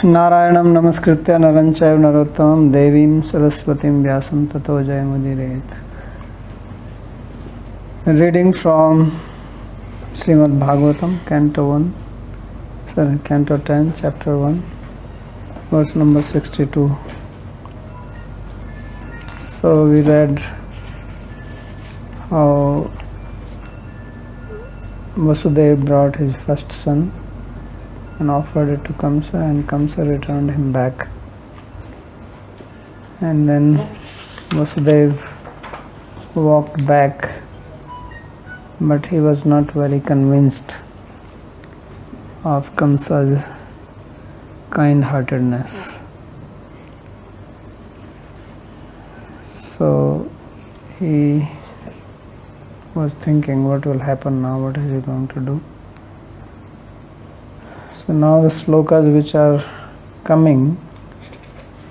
नारायणं नमस्कृत्य नरं चैव नरोत्तमं देवीं सरस्वतीं व्यासं ततो जयमुदीरयेत्. Reading from Srimad Bhagavatam, Canto 10, Chapter 1, verse number 62. So we read how Vasudeva brought his first son and offered it to Kamsa, and Kamsa returned him back. And then Vasudeva walked back, but he was not very convinced of Kamsa's kind-heartedness. So he was thinking, what will happen now? What is he going to do? So now the slokas which are coming,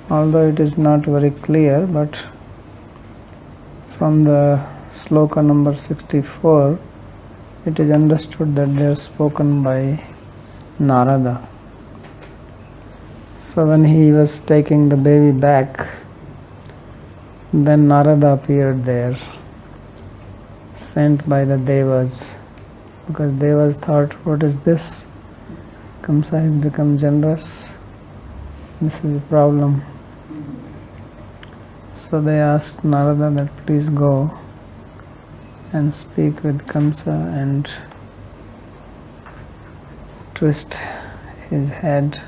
although it is not very clear, but from the sloka number 64, it is understood that they are spoken by Narada. So when he was taking the baby back, then Narada appeared there, sent by the Devas, because Devas thought, what is this? Kamsa has become generous. This is a problem. So they asked Narada that please go and speak with Kamsa and twist his head.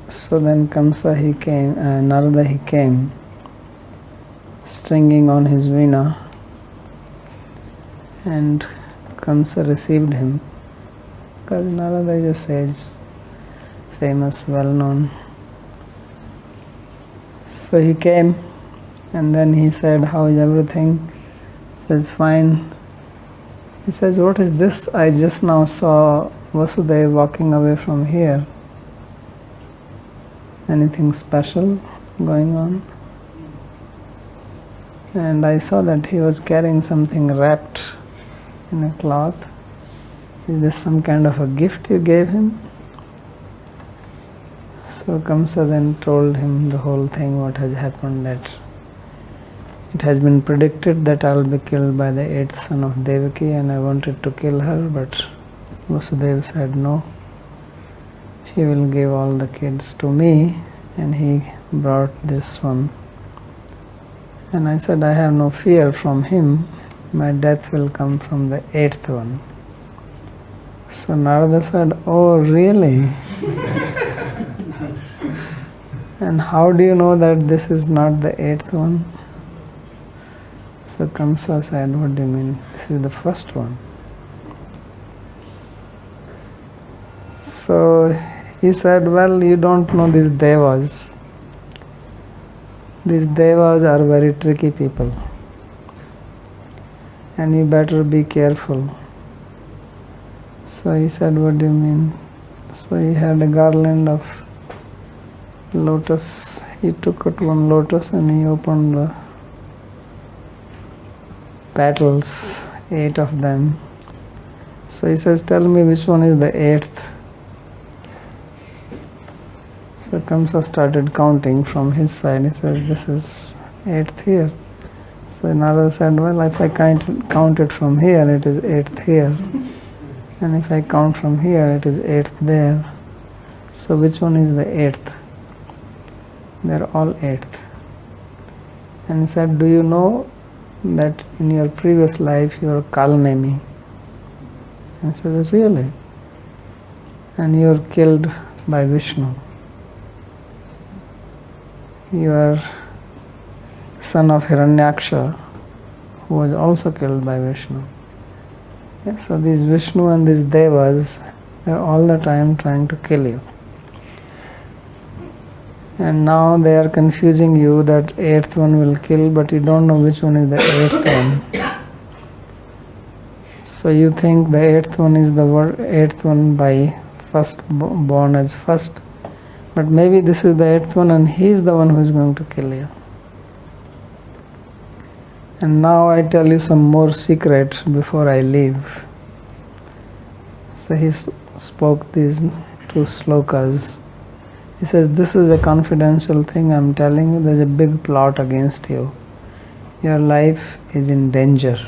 So then Narada he came, stringing on his veena, and Kamsa received him, because Narada is a sage, famous, well-known. So he came, and then he said, how is everything? He says, fine. He says, what is this? I just now saw Vasudeva walking away from here. Anything special going on? And I saw that he was carrying something wrapped in a cloth. Is this some kind of a gift you gave him? So Kamsa then told him the whole thing, what has happened, that it has been predicted that I will be killed by the 8th son of Devaki, and I wanted to kill her, but Vasudeva said no. He will give all the kids to me, and he brought this one. And I said, I have no fear from him. My death will come from the 8th one. So Narada said, oh really? And how do you know that this is not the 8th one? So Kamsa said, what do you mean? This is the first one. So he said, well, you don't know these devas. These devas are very tricky people, and you better be careful. So he said, what do you mean? So he had a garland of lotus. He took out one lotus and he opened the petals, 8 of them. So he says, tell me which one is the 8th. So Kamsa started counting from his side. He says, this is 8th here. So Narada said, well, if I count it from here, it is 8th here. And if I count from here, it is 8th there. So which one is the 8th? They are all 8th. And he said, do you know that in your previous life you are Kalnemi? And he said, really? And you are killed by Vishnu. You are son of Hiranyaksha, who was also killed by Vishnu. Yes, so these Vishnu and these Devas, they are all the time trying to kill you. And now they are confusing you that 8th one will kill, but you don't know which one is the 8th one. So you think the 8th one is the 8th one by first born as first, but maybe this is the 8th one and he is the one who is going to kill you. And now I tell you some more secret before I leave. So he spoke these two slokas. He says, this is a confidential thing I'm telling you, there's a big plot against you. Your life is in danger.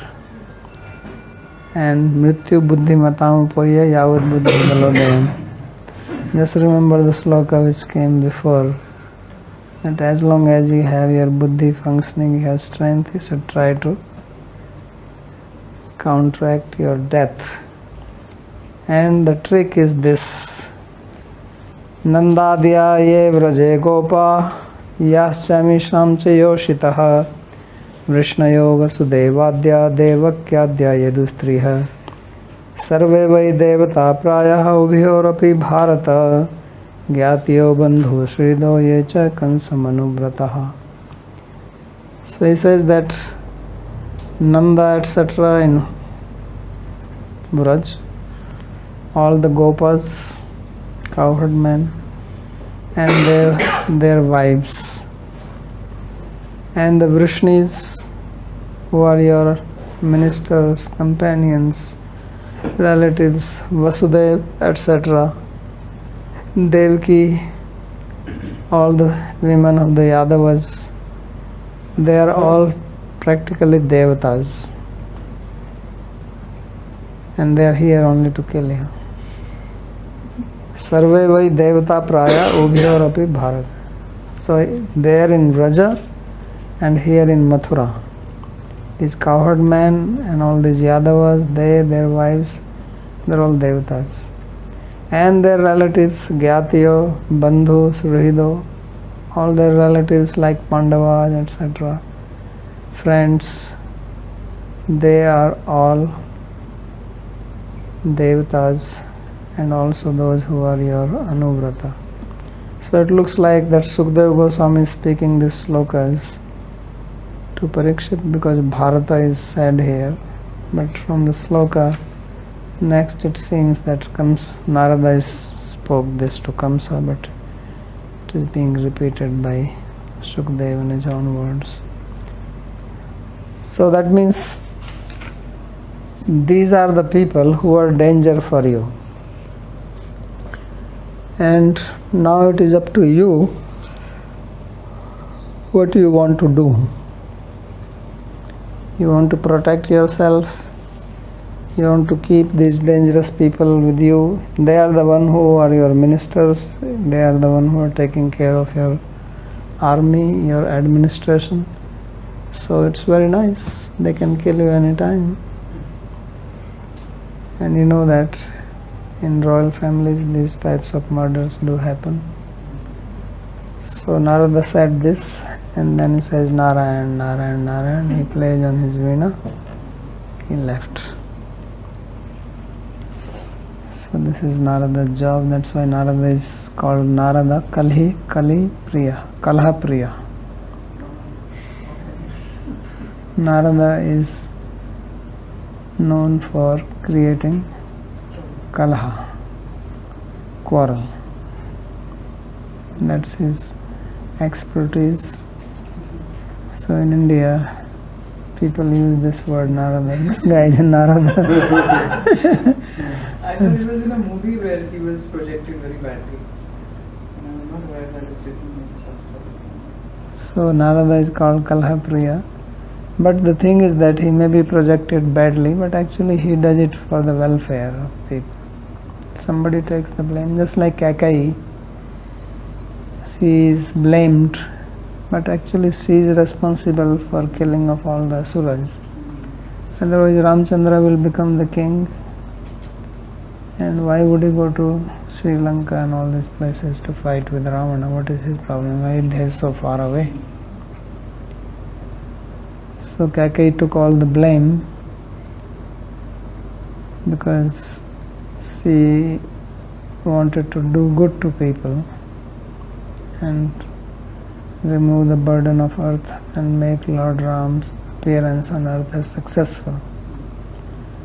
And mrityu buddhi matam poya yavat buddhi balodayam. Just remember the sloka which came before, that as long as you have your buddhi functioning, you have strength, you should try to counteract your death. And the trick is this: Nandadya ye vraje gopa yaschami shamcha yoshitaha vrishnayo vasudevadya devakyadya yedustriha sarve vai devata prayaha ubhyorapi bharata gyatiyo bandhu srido yecha kansamanovrataha. So he says that Nanda etc. in Braj, all the gopas, cowherd men, and their wives, and the Vrishnis, who are your ministers, companions, relatives, Vasudev, etc., Devaki, all the women of the Yadavas, they are all practically devatas, and they are here only to kill you. Sarve vai devata praya ubhyorapi bharat. So there in Vraja and here in Mathura, these cowherd men and all these Yadavas, their wives, they're all devatas. And their relatives, Gyatiyo, Bandhu, Suhrido, all their relatives like Pandavas, etc., friends, they are all devatas, and also those who are your anuvrata. So it looks like that Sukadeva Goswami is speaking these slokas to Parikshit because Bharata is said here, but from the sloka next it seems that Narada spoke this to Kamsa, but it is being repeated by Sukadeva in his own words. So that means these are the people who are danger for you. And now it is up to you what you want to do. You want to protect yourself, you want to keep these dangerous people with you. They are the one who are your ministers, they are the one who are taking care of your army, your administration. So it's very nice, they can kill you anytime. And you know that in royal families these types of murders do happen. So Narada said this, and then he says Narayan, Narayan, Narayan. He plays on his veena. He left. So this is Narada's job. That's why Narada is called Narada Kali Priya, Kalha Priya. Narada is known for creating Kalha, quarrel. That's his expertise. So in India, people use this word Narada. This guy is Narada. I thought it was in a movie where he was projected very badly. And I'm not aware that it's written in Shastra. So Narada is called Kalha Priya. But the thing is that he may be projected badly, but actually he does it for the welfare of people. Somebody takes the blame, just like Kakai. She is blamed, but actually she is responsible for killing of all the asuras. Otherwise Ramchandra will become the king, and why would he go to Sri Lanka and all these places to fight with Ravana? What is his problem? Why he is so far away? So Kakai took all the blame because she wanted to do good to people and remove the burden of earth and make Lord Ram's appearance on earth as successful.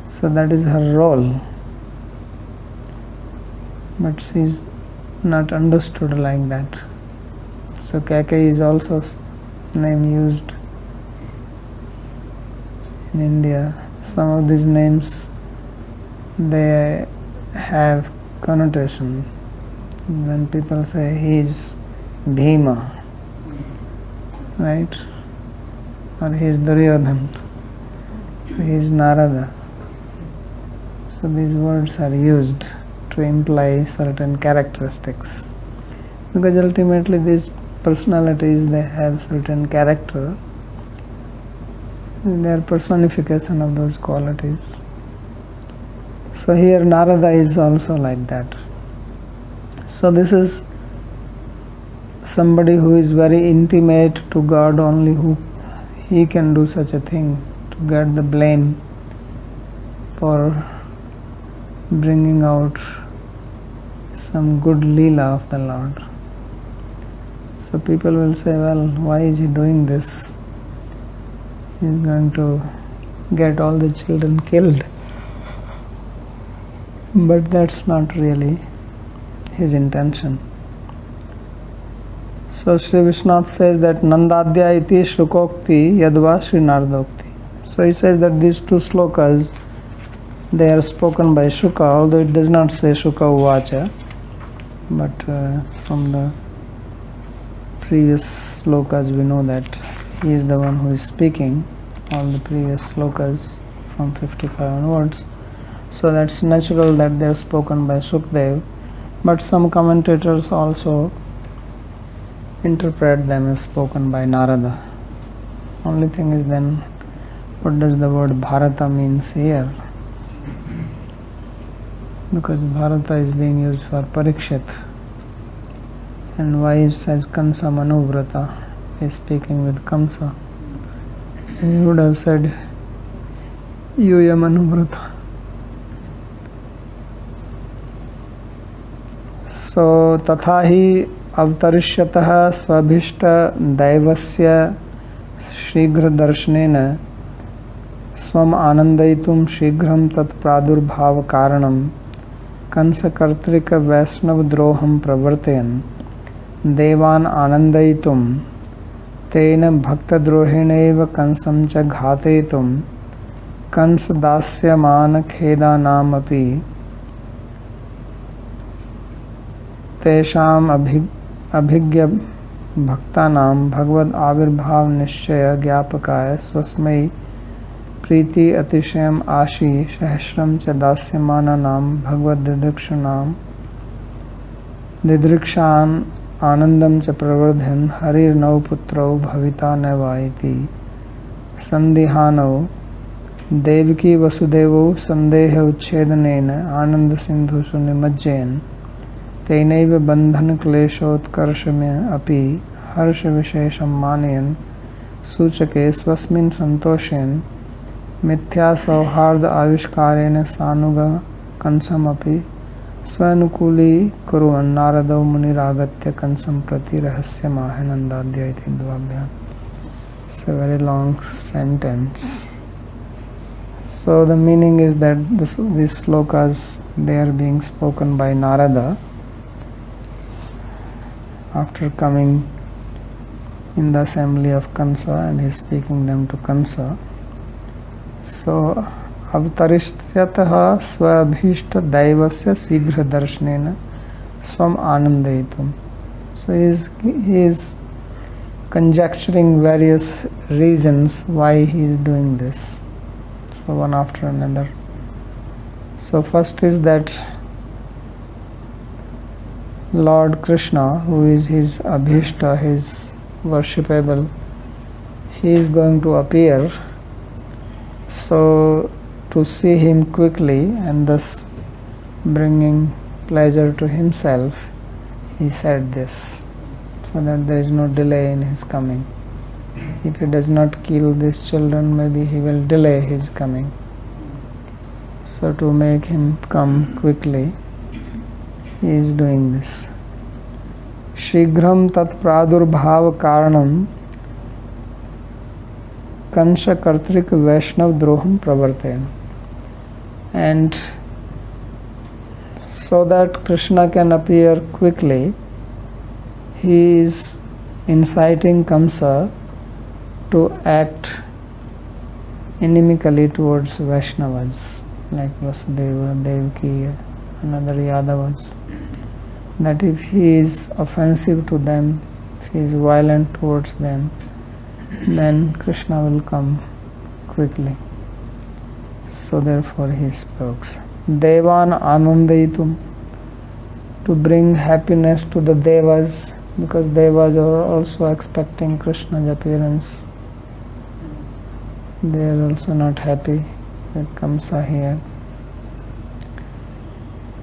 So that is her role. But she is not understood like that. So Kakai is also name used in India. Some of these names, they have connotation. When people say he is Bhima, right? Or he is Duryodhana, he is Narada. So these words are used to imply certain characteristics. Because ultimately these personalities, they have certain character. They are personification of those qualities. So here Narada is also like that. So this is somebody who is very intimate to God, only who he can do such a thing, to get the blame for bringing out some good leela of the Lord. So people will say, well, why is he doing this? He is going to get all the children killed. But that's not really his intention. So Sri Vishnath says that Nandadya iti Shukokti Yadva Sri Nardokti. So he says that these two slokas, they are spoken by Shuka, although it does not say Shuka Uvacha, but from the previous slokas we know that he is the one who is speaking all the previous slokas from 55 onwards. So that's natural that they are spoken by Shukdev, but some commentators also interpret them as spoken by Narada. Only thing is then, what does the word Bharata means here? Because Bharata is being used for Parikshit, and why it says Kansa Manuvrata, is speaking with Kamsa. He would have said Yuya Manuvrata. So तथा ही अवतरिष्यतः स्वाभीष्ट दैवस्य शीघ्र दर्शनेन स्वम आनंदयितुं शीघ्रं तत्प्रादुर्भाव कारणं कंसकर्तृक वैष्णव द्रोहं प्रवर्तयन् देवान् आनंदयितुं तेन भक्तद्रोहेणैव कंसं च घातयितुं कंस दास्यमान खेदानामपि तेषाम् अभिज्ञ भक्तानां भगवद आविर्भाव निश्चय ज्ञापकाय स्वस्मै प्रीति अतिशयम् आशी सहस्रं च दास्यमानानां भगवद दिदृक्षान् आनंदं च प्रवर्धयन् हरिर्नौ पुत्रौ भविता न वा इति संदिहानौ देवकी वसुदेवौ संदेह उच्छेदनेन आनंद सिंधुषु निमज्जयन् तेनैव बंधन क्लेशोत्कर्षमें अपि हर्ष विशेषं मानयन् सूचके स्वस्मिन् संतोषेन मिथ्या सौहार्द आविष्कारेण सानुग कंसमपि स्वानुकूली कुर्वन् नारदो मुनिरागत्य कंसं प्रति रहस्यमाह नन्दाद्य इति द्वाभ्याम्. It's a very long sentence. So the meaning is that these slokas, they are being spoken by Narada after coming in the assembly of Kansa, and he is speaking them to Kansa. So avtarishyatah swabhishta daivasya sighra darshanena swam anandayitum. So he is conjecturing various reasons why he is doing this. So one after another. So first is that Lord Krishna, who is his abhishta, his worshipable, he is going to appear. So to see him quickly and thus bringing pleasure to himself, he said this, so that there is no delay in his coming. If he does not kill these children, maybe he will delay his coming. So to make him come quickly, he is doing this. Shighram tat pradurbhav karanam kansha kartrik vaishnav droham pravartayan. And so that Krishna can appear quickly, he is inciting Kamsa to act inimically towards Vaishnavas like Vasudeva, Devaki, and other Yadavas, that if he is offensive to them, if he is violent towards them, then Krishna will come quickly. So therefore he spoke. Devan anandayitum, to bring happiness to the Devas, because Devas are also expecting Krishna's appearance. They are also not happy that Kamsa here.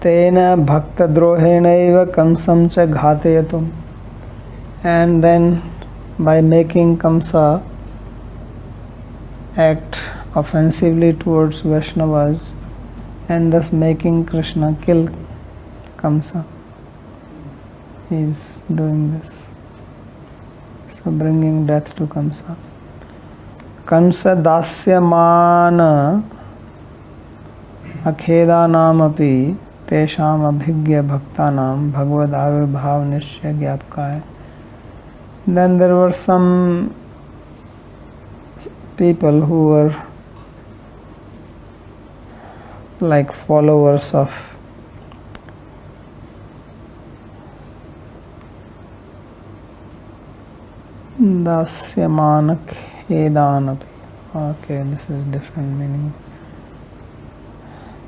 Tena bhakta drohenaiva kamsam cha ghateyatum, and then by making Kamsa act offensively towards Vaishnavas and thus making Krishna kill Kamsa. He is doing this. So bringing death to Kamsa. Kamsa dasyamana akhedanam api tesham abhigya bhaktanam bhagavad avirbhav nishya gyapkaya. Then there were some people who were like followers of Dasyamana Khedanapi. Okay, this is different meaning.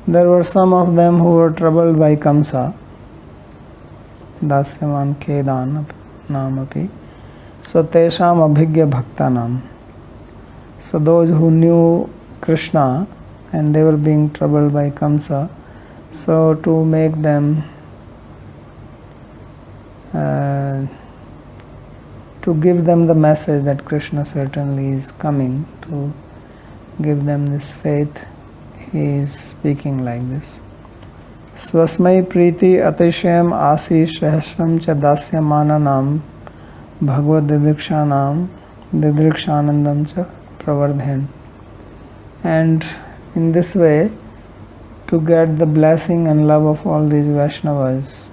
There were some of them who were troubled by Kamsa. Dasyaman Khedanapi. So Tesham Abhigya Bhaktanam. So those who knew Krishna and they were being troubled by Kamsa, so to make them to give them the message that Krishna certainly is coming, to give them this faith, he is speaking like this. Swasmai priti atishayam asi shrehashram cha dasyamananam bhagavad didrikshanandam cha pravardhen. And in this way, to get the blessing and love of all these Vaishnavas,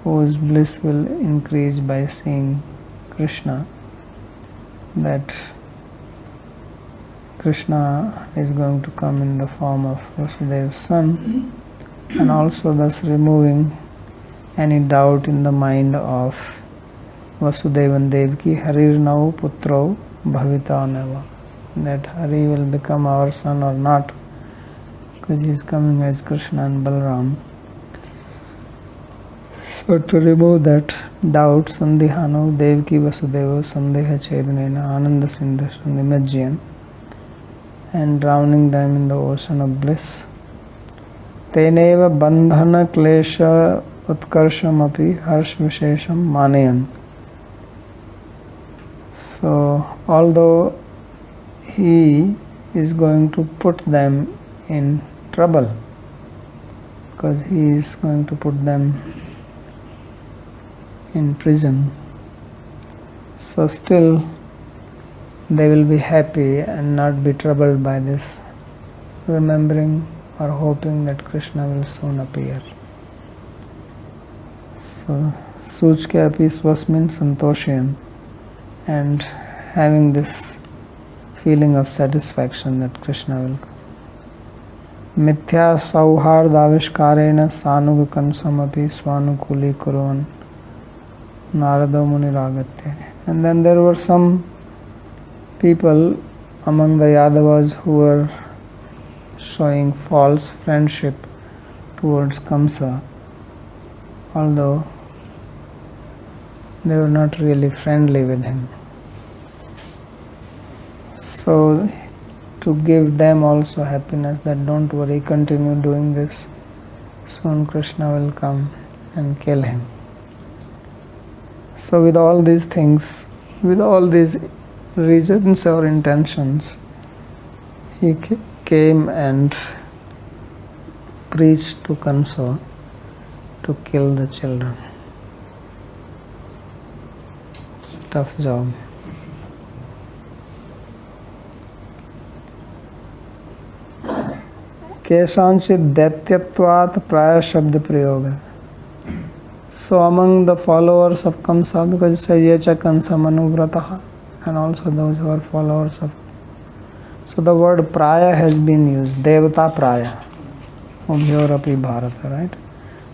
whose bliss will increase by seeing Krishna, that Krishna is going to come in the form of Vasudev's son, and also thus removing any doubt in the mind of Vasudeva and Devaki, Harirnau Putro Bhavita Neva, that Hari will become our son or not, because he is coming as Krishna and Balaram. So to remove that doubt, Sandihano Devaki Vasudeva Sandeha Chedanena Ananda Sindhasya Nimajjan, and drowning them in the ocean of bliss. Teneva bandhana klesha utkarsham api harsh vishesham manayan. So although he is going to put them in trouble, because he is going to put them in prison, so still they will be happy and not be troubled by this, remembering or hoping that Krishna will soon appear. So Suchke api swasmin santoshayan, and having this feeling of satisfaction that Krishna will come. Mithya sauhardavishkarena sanuga kansam api swanukuli kuruvan narado muniragatya. And then there were some people among the Yadavas who were showing false friendship towards Kamsa, although they were not really friendly with him. So to give them also happiness, that don't worry, continue doing this, soon Krishna will come and kill him. So with all these things, with all these reasons or intentions, he came and preached to Kamsa to kill the children. It's a tough job. Kesanchit Daityatvat Praya Shabda Prayoga. So among the followers of Kamsa, because it says Yecha Kamsa Manuvrataha, and also those who are followers of, so the word Praya has been used, Devata Praya. Ubhyorapi Bharata, right?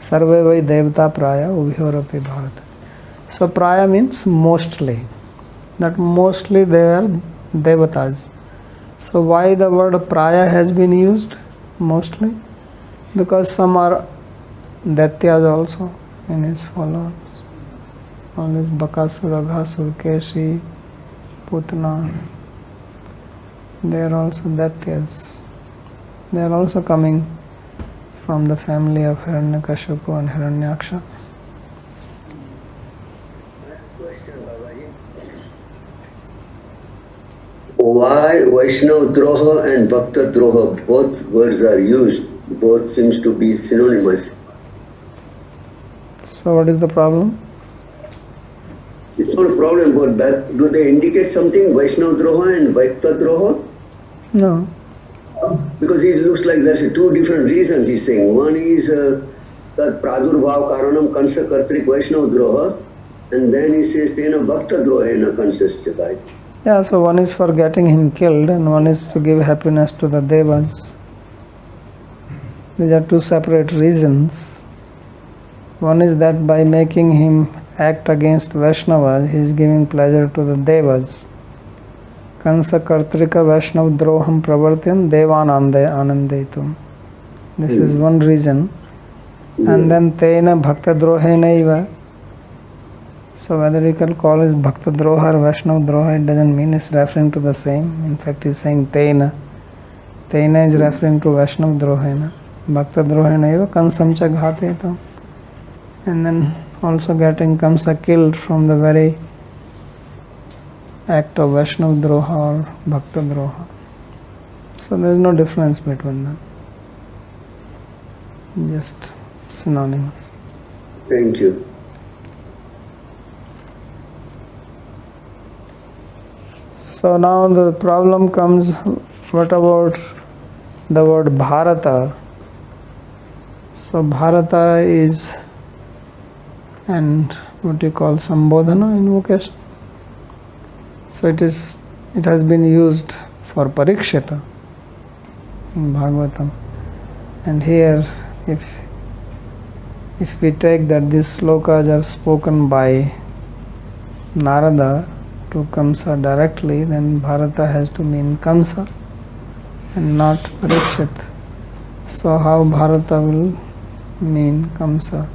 Sarve vai devata praya ubhyorapi Bharata. So praya means mostly. That mostly they are devatas. So why the word praya has been used mostly? Because some are Daityas also in his followers. All this Bakasura, Ghasur, Keshi, Putna, they are also Daityas. They are also coming from the family of Hiranyakashipu and Hiranyaksha. Question, Babaji. Why Vaishnava Droha and Bhakta Droha, both words are used, both seems to be synonymous. So what is the problem? It's not a problem, but that, do they indicate something, Vaishnava Droha and Bhakta Droha? No. Because it looks like there's two different reasons he's saying. One is that Pradurбhav Karanam Kansa Kartrik Vaishnava Droha, and then he says Tena Bhakta Drohena Kansasya. Yeah, so one is for getting him killed and one is to give happiness to the devas. These are two separate reasons. One is that by making him act against Vaishnavas, he is giving pleasure to the devas. Kansa Kartrika Vaishnav Droham Pravartyan Devanande Anandaitum. This is one reason. And then Tena Bhakta Drohenaiva. So whether you can call it Bhakta Droha or Vaishnav Droha, it doesn't mean it's referring to the same. In fact, he's saying Tena. Tena is referring to Vaishnav Drohena. Bhakta Drohenaiva Kansamcha Ghatetam. And then also getting Kamsa killed from the very act of Vaishnav Droha or Bhakta Droha. So there is no difference between them. Just synonymous. Thank you. So now the problem comes, what about the word Bharata? So Bharata is and what you call Sambodhana invocation. So it has been used for Parikshita in Bhagavatam. And here if we take that these slokas are spoken by Narada to Kamsa directly, then Bharata has to mean Kamsa and not Parikshit. So how Bharata will mean Kamsa?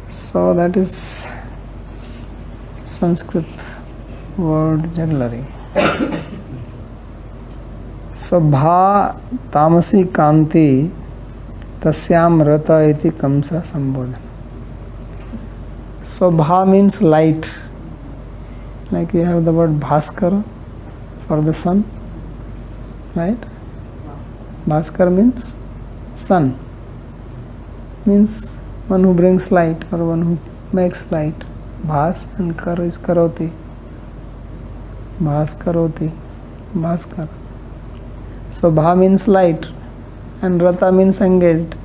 So that is Sanskrit word jugglery. So Bha Tamasi Kanti Tasyam Rata iti Kamsa Sambodhana. So Bha means light. Like we have the word Bhaskara for the sun, right? Bhaskara means sun. Means one who brings light or one who makes light. Bhas and Kar is Karoti. Bhaskaroti. Bhaskara. So Bha means light and Rata means engaged.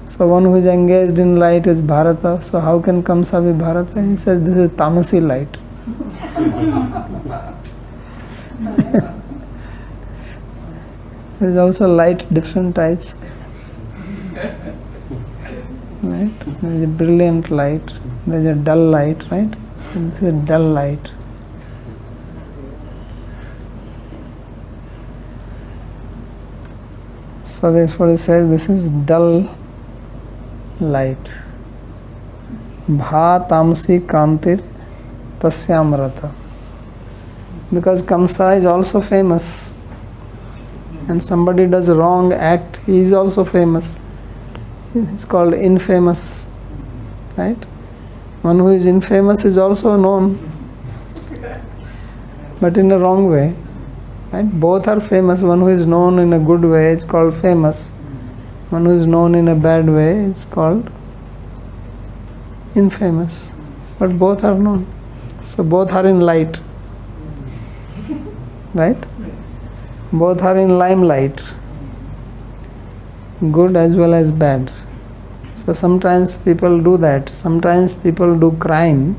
So one who is engaged in light is Bharata. So how can Kamsa be Bharata? He says this is Tamasi light. There is also light, different types. Right? There is a brilliant light. There is a dull light, right? And this is a dull light. So therefore he says this is dull light. Bha tamsi kantir tasyam rata. Because Kamsa is also famous. And somebody does a wrong act, he is also famous. It's called infamous. Right? One who is infamous is also known. But in a wrong way. Right? Both are famous. One who is known in a good way is called famous. One who is known in a bad way is called infamous. But both are known. So both are in light. Right? Both are in limelight. Good as well as bad. So sometimes people do that. Sometimes people do crime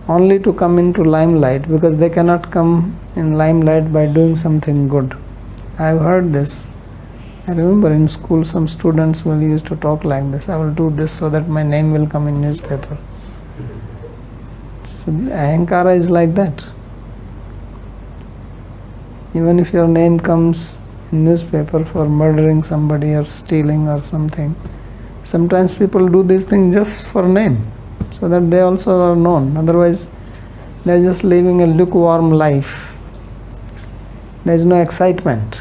only to come into limelight because they cannot come in limelight by doing something good. I have heard this. I remember in school some students will used to talk like this. I will do this so that my name will come in newspaper. So ahankara is like that. Even if your name comes in newspaper for murdering somebody or stealing or something, sometimes people do these things just for name, so that they also are known. Otherwise, they are just living a lukewarm life. There is no excitement.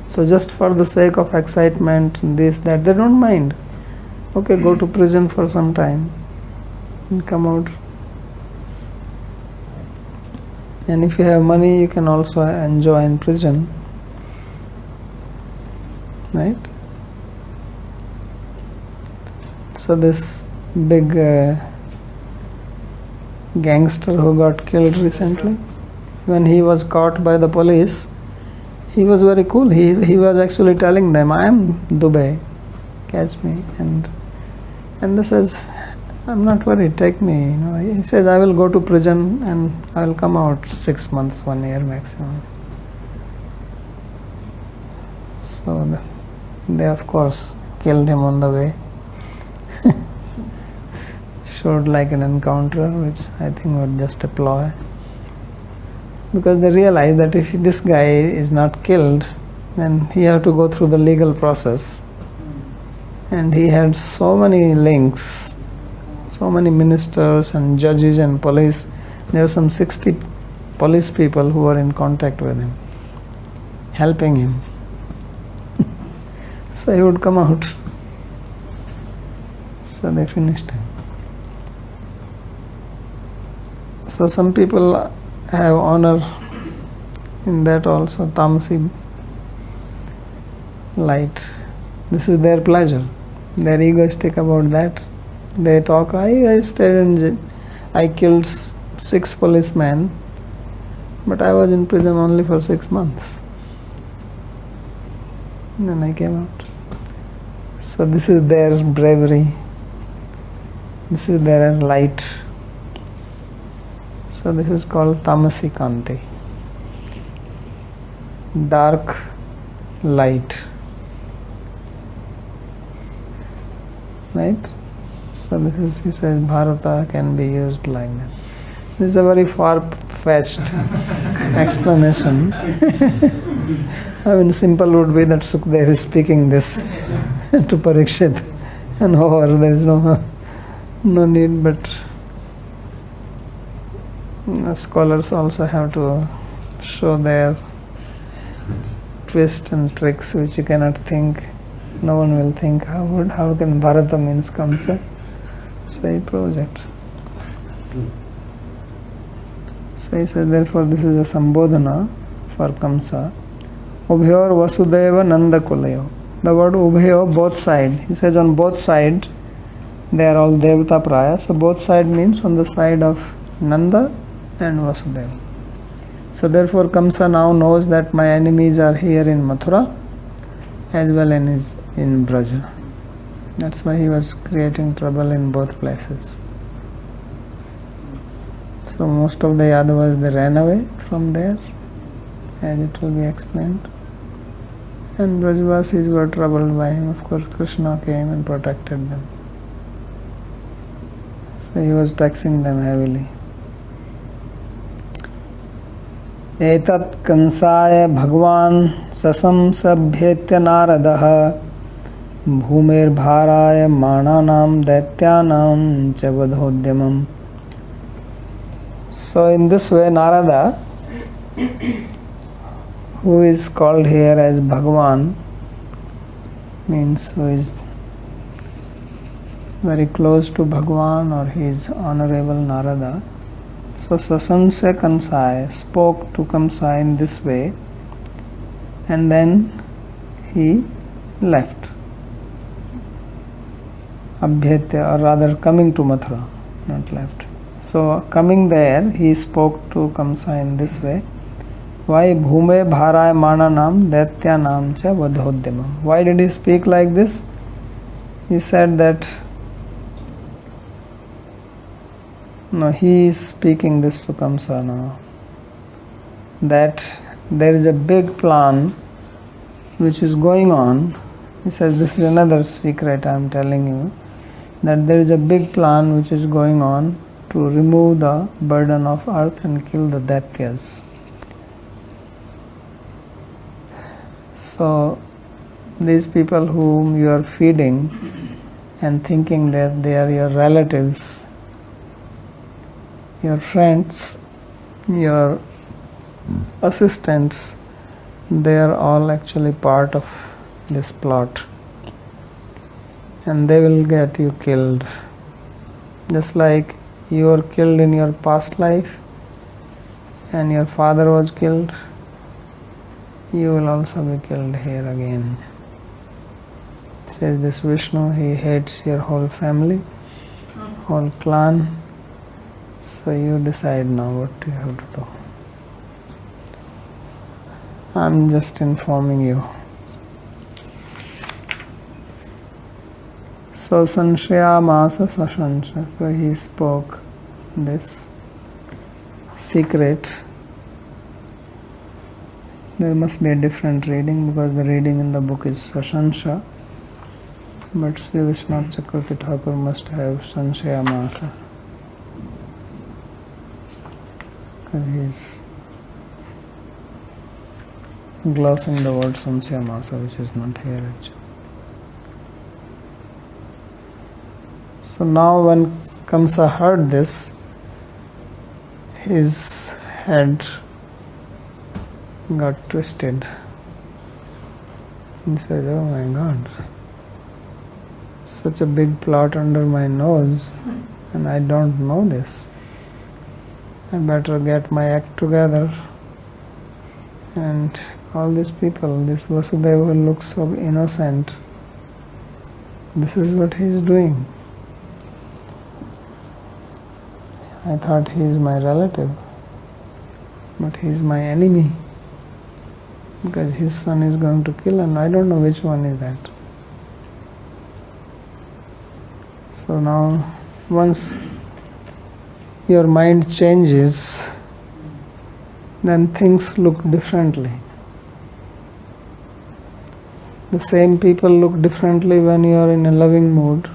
So just for the sake of excitement, this, that, they don't mind. Okay, go to prison for some time and come out. And if you have money, you can also enjoy in prison. Right? So this big gangster who got killed recently, when he was caught by the police, he was very cool. He was actually telling them, I am Dubai, catch me. And they says, I'm not worried, take me. He says, I will go to prison and I will come out 6 months, 1 year maximum. So they of course killed him on the way. Showed like an encounter, which I think was just a ploy. Because they realized that if this guy is not killed, then he have to go through the legal process. And he had so many links, so many ministers and judges and police. There were some 60 police people who were in contact with him, helping him. So he would come out. So they finished him. So some people have honor in that also, tamasi light. This is their pleasure. They are egoistic about that. They talk, I stayed in jail. I killed 6 policemen, but I was in prison only for 6 months. And then I came out. So this is their bravery. This is their light. So this is called tamasi kanti. Dark light. Right? So this is, he says, Bharata can be used like that. This is a very far-fetched explanation. I mean, simple would be that Sukdev is speaking this to Parikshit, and over, there is no need, but scholars also have to show their twists and tricks which you cannot think. No one will think, how can Bharata means Kamsa? So he proves it. So he says, therefore this is a Sambodhana for Kamsa. Ubhayor Vasudeva Nanda Kulayo. The word Ubhayo, both sides. He says on both sides they are all Devata Praya. So both sides means on the side of Nanda and Vasudeva. So therefore Kamsa now knows that my enemies are here in Mathura as well as in Braja. That's why he was creating trouble in both places. So most of the Yadavas, they ran away from there, as it will be explained. And Brajavasis were troubled by him. Of course, Krishna came and protected them. So he was taxing them heavily. Etat kansaya bhagwan sasamsabhyetya naradaha bhumer bharaya mananam daityanam cha vadhodyamam. So in this way, Narada, who is called here as Bhagwan, means who is very close to Bhagwan, or he is honorable Narada. So Sasamsa Kansai spoke to Kamsa in this way, and then he left. Abhyatya, or rather coming to Mathura, not left. So coming there, he spoke to Kamsa in this way. Why bhume bharaya mananam daityanam cha vadhodyamam? Why did he speak like this? He said that, no, he is speaking this to Kamsa now, that there is a big plan which is going on. He says, this is another secret I am telling you, that there is a big plan which is going on to remove the burden of earth and kill the Daityas. So these people whom you are feeding and thinking that they are your relatives, your friends, your assistants, they are all actually part of this plot, and they will get you killed. Just like you were killed in your past life and your father was killed, you will also be killed here again. Says this Vishnu, he hates your whole family, whole clan. So you decide now what you have to do. I'm just informing you. So Sanshayamasa Sashansha. So he spoke this secret. There must be a different reading because the reading in the book is Sashansha. But Sri Vishwanath Chakravarti Thakur must have Sanshayamasa. Because he's glossing the word Sanshayamasa, which is not here actually. So now when Kamsa heard this, his head got twisted. He says, oh my God, such a big plot under my nose and I don't know this. I better get my act together. And all these people, this Vasudeva who looks so innocent, this is what he is doing. I thought he is my relative, but he is my enemy because his son is going to kill him. I don't know which one is that. So now, once your mind changes, then things look differently. The same people look differently when you are in a loving mood.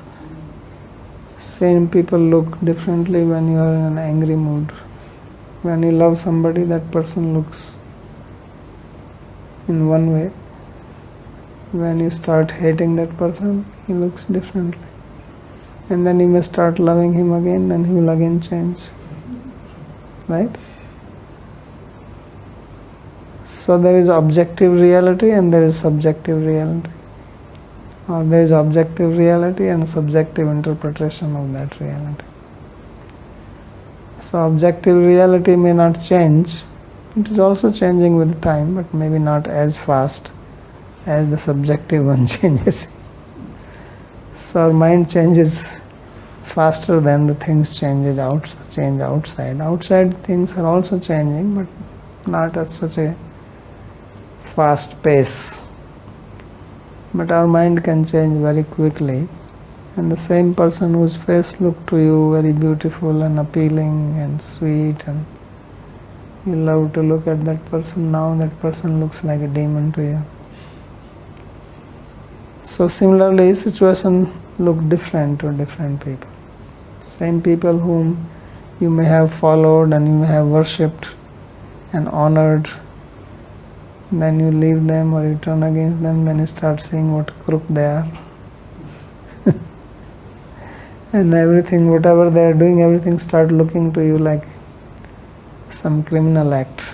Same people look differently when you are in an angry mood. When you love somebody, that person looks in one way. When you start hating that person, he looks differently. And then you may start loving him again, and he will again change. Right? So there is objective reality and there is subjective reality. Or there is objective reality and subjective interpretation of that reality. So objective reality may not change. It is also changing with time, but maybe not as fast as the subjective one changes. So our mind changes faster than the things change outside. Outside things are also changing, but not at such a fast pace. But our mind can change very quickly, and the same person whose face looked to you very beautiful and appealing and sweet, and you love to look at that person, now that person looks like a demon to you. So similarly, situation look different to different people. Same people whom you may have followed and you may have worshipped and honored, then you leave them or you turn against them, then you start seeing what crook they are. And everything, whatever they are doing, everything start looking to you like some criminal act.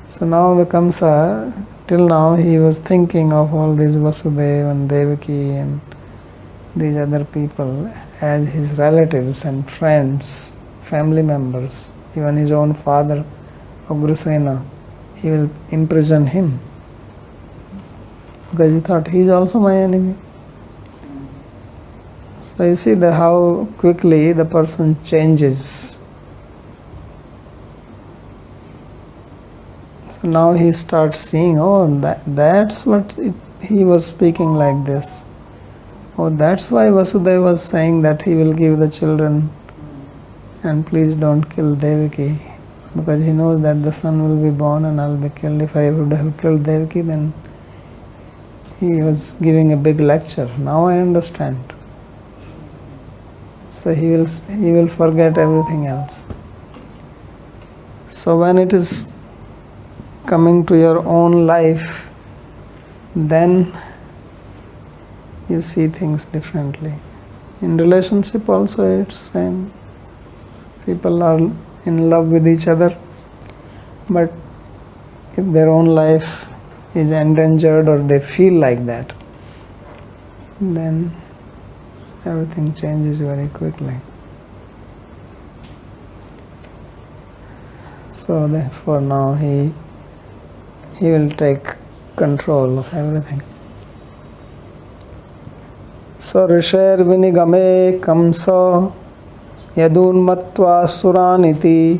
So now the Kamsa, till now he was thinking of all these Vasudeva and Devaki and these other people as his relatives and friends, family members, even his own father, Ugrasena, he will imprison him because he thought he is also my enemy. So you see how quickly the person changes. So now he starts seeing, oh, that's what he was speaking like this. Oh, that's why Vasudeva was saying that he will give the children and please don't kill Devaki. because he knows that the son will be born and I'll be killed. If I would have killed Devaki, then he was giving a big lecture. Now I understand. So he will forget everything else. So when it is coming to your own life, then you see things differently. In relationship also it's same. People are in love with each other, but if their own life is endangered or they feel like that, then everything changes very quickly. So therefore now he will take control of everything. So Risher Vinigame Kamsa Yadunmatva Suraniti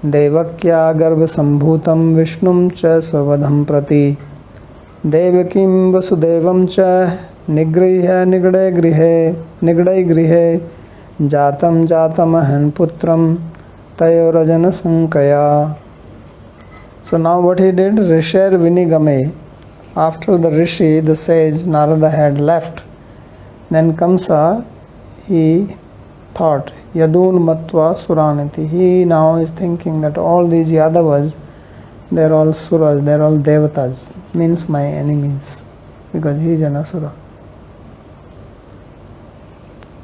Devakya Garva Sambhutam Vishnum Cha Svavadham Prati Devakim Vasudevam Cha Nigrihya Nigdai Grihe Jatam Jatam Putram Tayorajana Sankaya. So now what he did, Risher Vinigame, after the Rishi, the sage Narada had left, then Kamsa, he thought, Yadun Matva Suraniti. He now is thinking that all these Yadavas, they are all Suras, they are all Devatas, means my enemies, because he is an Asura.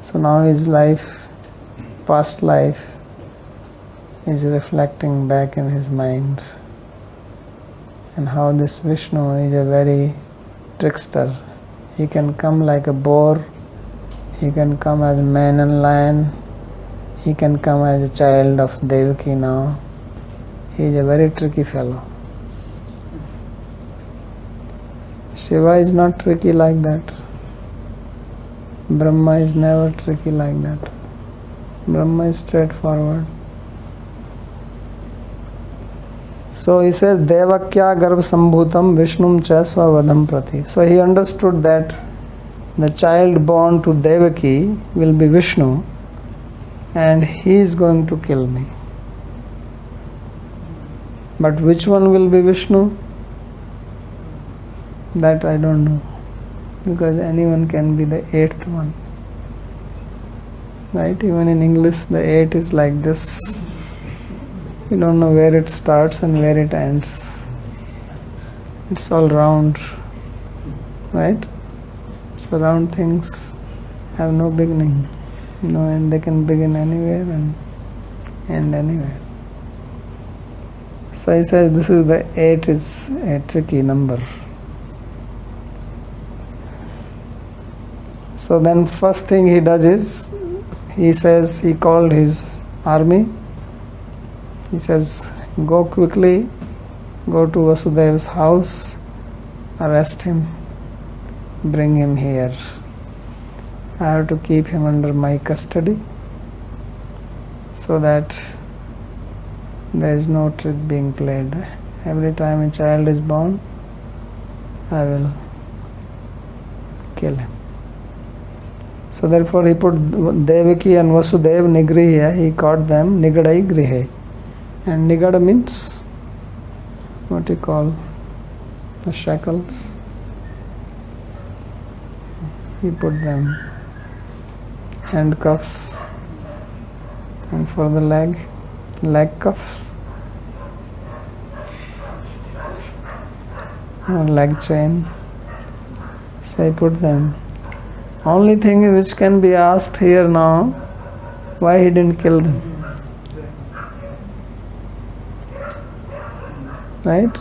So now his life, past life, is reflecting back in his mind, and how this Vishnu is a very trickster. He can come like a boar, he can come as man and lion, he can come as a child of Devaki now. He is a very tricky fellow. Shiva is not tricky like that. Brahma is never tricky like that. Brahma is straightforward. So he says, Devakya Garva Sambhutam Vishnum Cha Svavadham Prati. So he understood that the child born to Devaki will be Vishnu and he is going to kill me. But which one will be Vishnu? That I don't know, because anyone can be the eighth one. Right? Even in English the eight is like this. You don't know where it starts and where it ends. It's all round. Right? So round things have no beginning, no end. They can begin anywhere and end anywhere. So he says this is the 8 is a tricky number. So then first thing he does is, he says, he called his army. He says, go quickly, go to Vasudev's house, arrest him, bring him here. I have to keep him under my custody so that there is no trick being played. Every time a child is born, I will kill him. So therefore he put Devaki and Vasudev Nigriya, he caught them Nigadai Grihe. And Nigada means what you call the shackles. He put them handcuffs, and for the leg cuffs or leg chain. So I put them. Only thing which can be asked here now, why he didn't kill them? Right?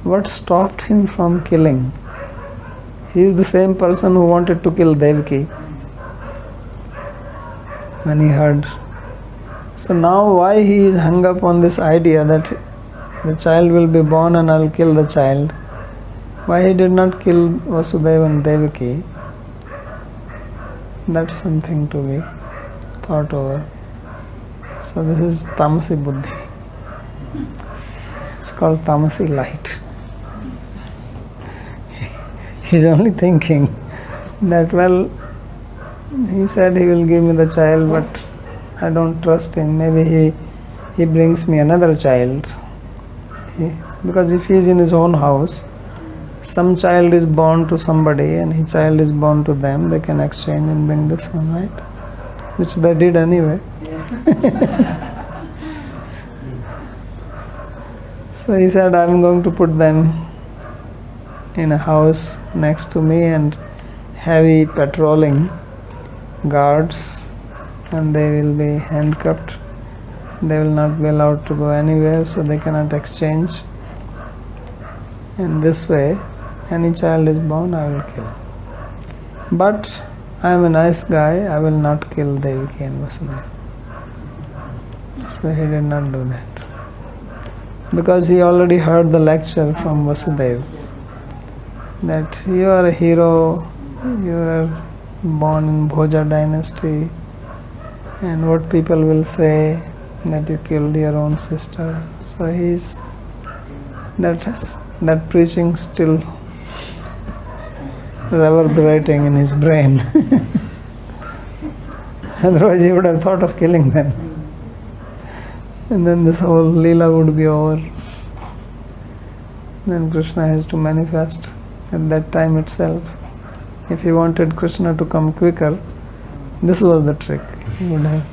What stopped him from killing? He is the same person who wanted to kill Devaki when he heard. So now why he is hung up on this idea that the child will be born and I will kill the child? Why he did not kill Vasudeva and Devaki? That's something to be thought over. So this is tamasi buddhi. It's called tamasi light. He's only thinking that, well, he said he will give me the child, but I don't trust him. Maybe he brings me another child. Because if he is in his own house, some child is born to somebody and his child is born to them, they can exchange and bring this one, right? Which they did anyway. So he said, I'm going to put them in a house next to me and heavy patrolling guards, and they will be handcuffed. They will not be allowed to go anywhere, so they cannot exchange. And this way, any child is born, I will kill. But I am a nice guy, I will not kill Devaki and Vasudeva. So he did not do that. Because he already heard the lecture from Vasudeva that you are a hero, you are born in Bhoja dynasty, and what people will say that you killed your own sister. So that preaching still reverberating in his brain. Otherwise he would have thought of killing them. And then this whole Leela would be over. Then Krishna has to manifest at that time itself. If he wanted Krishna to come quicker, this was the trick. He would have.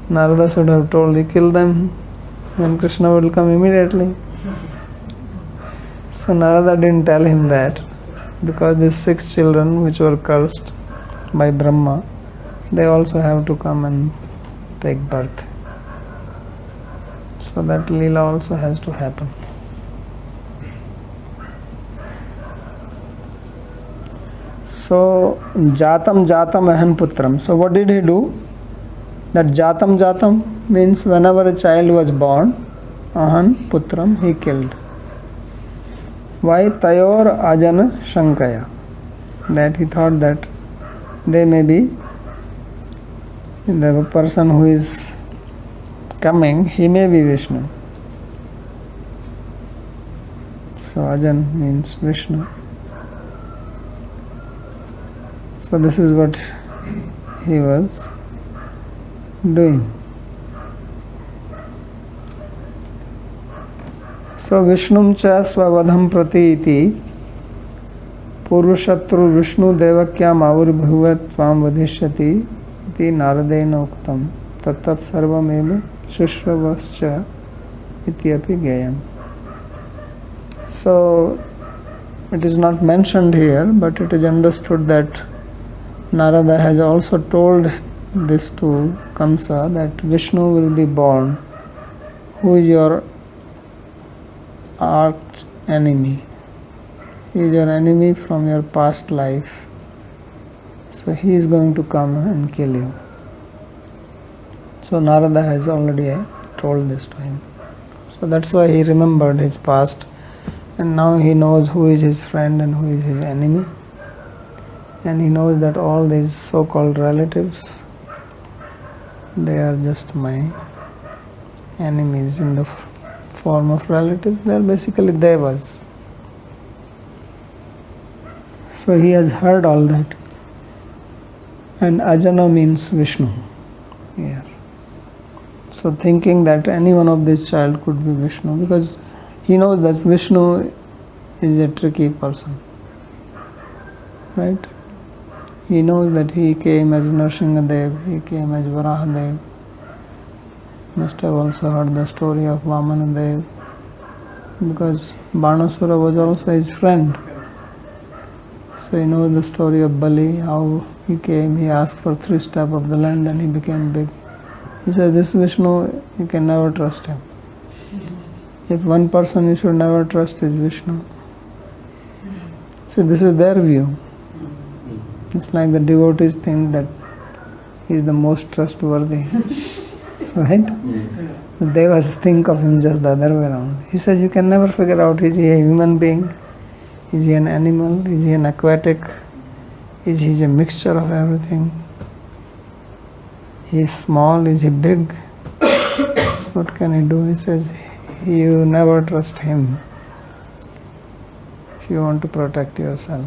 Narada should have told, you kill them, then Krishna will come immediately. So Narada didn't tell him that, because these 6 children which were cursed by Brahma, they also have to come and take birth. So that Leela also has to happen. So Jatam Ahan Putram. So what did he do? That Jatam means whenever a child was born, Ahan Putram, he killed. Why? Tayor Ajana Shankaya. That he thought that they may be the person who is coming, he may be Vishnu. So Ajan means Vishnu. So this is what he was doing. So Vishnum cha svavadham prati iti Purushatru Vishnu devakyam avirbhuvat tvam vadhishyati iti Naradena uktam tattat sarvameva Shishravascha ityapi gayam. So it is not mentioned here, but it is understood that Narada has also told this to Kamsa, that Vishnu will be born, who is your arch enemy. He is your enemy from your past life. So he is going to come and kill you. So Narada has already told this to him. So that's why he remembered his past, and now he knows who is his friend and who is his enemy. And he knows that all these so-called relatives, they are just my enemies in the form of relatives. They are basically devas. So he has heard all that. And Ajana means Vishnu here. So thinking that any one of this child could be Vishnu, because he knows that Vishnu is a tricky person. Right? He knows that he came as Nrsimhadev, he came as Varahadev. Must have also heard the story of Vamanadev, because Banasura was also his friend. So he knows the story of Bali, how he came, he asked for 3 steps of the land and he became big. He said, this Vishnu, you can never trust him. If one person you should never trust is Vishnu. So this is their view. It's like the devotees think that he is the most trustworthy. Right? The devas think of him just the other way around. He says, you can never figure out, is he a human being? Is he an animal? Is he an aquatic? Is he a mixture of everything? He is small, is he big? What can he do? He says, you never trust him if you want to protect yourself.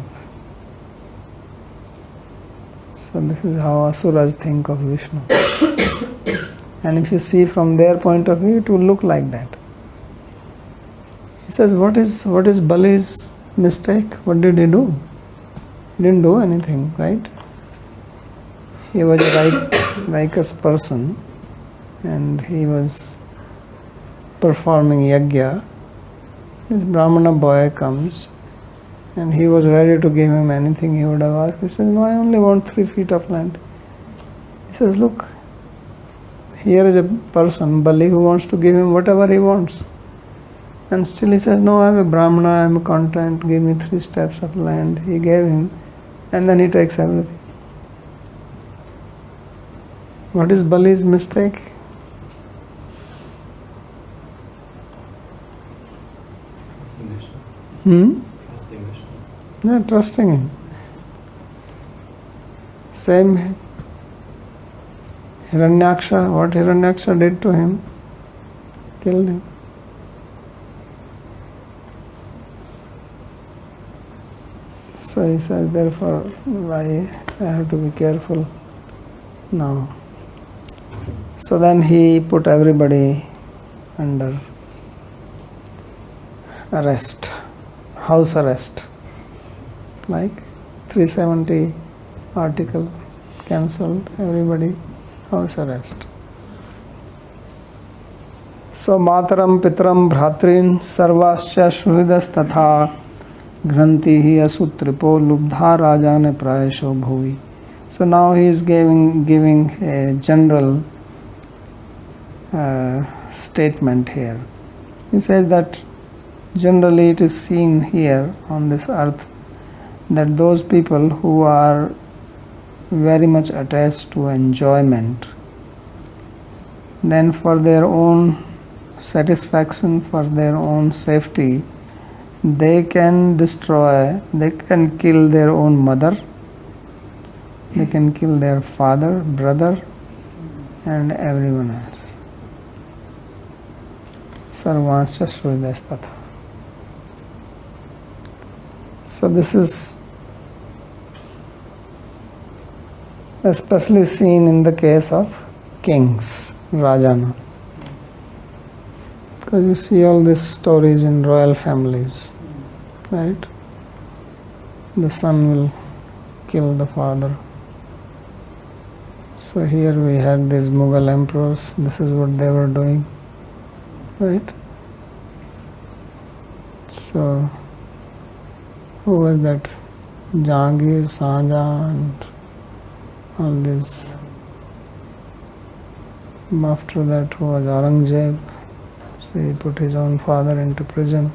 So this is how Asuras think of Vishnu. And if you see from their point of view, it will look like that. He says, what is Bali's mistake? What did he do? He didn't do anything, right? He was a righteous person and he was performing yajna. This Brahmana boy comes and he was ready to give him anything he would have asked. He says, no, I only want 3 feet of land. He says, look, here is a person, Bali, who wants to give him whatever he wants. And still he says, no, I am a Brahmana, I am content, give me 3 steps of land. He gave him, and then he takes everything. What is Bali's mistake? Yeah, trusting him. Same Hiranyaksha, what Hiranyaksha did to him, killed him. So he says, therefore, I have to be careful now. So then he put everybody under arrest, house arrest, like 370 article cancelled, everybody house arrest. So mataram pitram bhratrin sarvascha shruhidas tatha Granti hi asutripo lubdha rajane prayasho bhuvi. So now he is giving a general statement here. He says that generally it is seen here on this earth that those people who are very much attached to enjoyment, then for their own satisfaction, for their own safety, they can destroy, they can kill their own mother, they can kill their father, brother, and everyone else. Sarvanscha shrudyastatha. So this is especially seen in the case of kings, Rajana. Because you see all these stories in royal families, right? The son will kill the father. So here we had these Mughal emperors, this is what they were doing, right? So, who was that? Jahangir, Shahjahan, and all this. After that was Aurangzeb. So he put his own father into prison.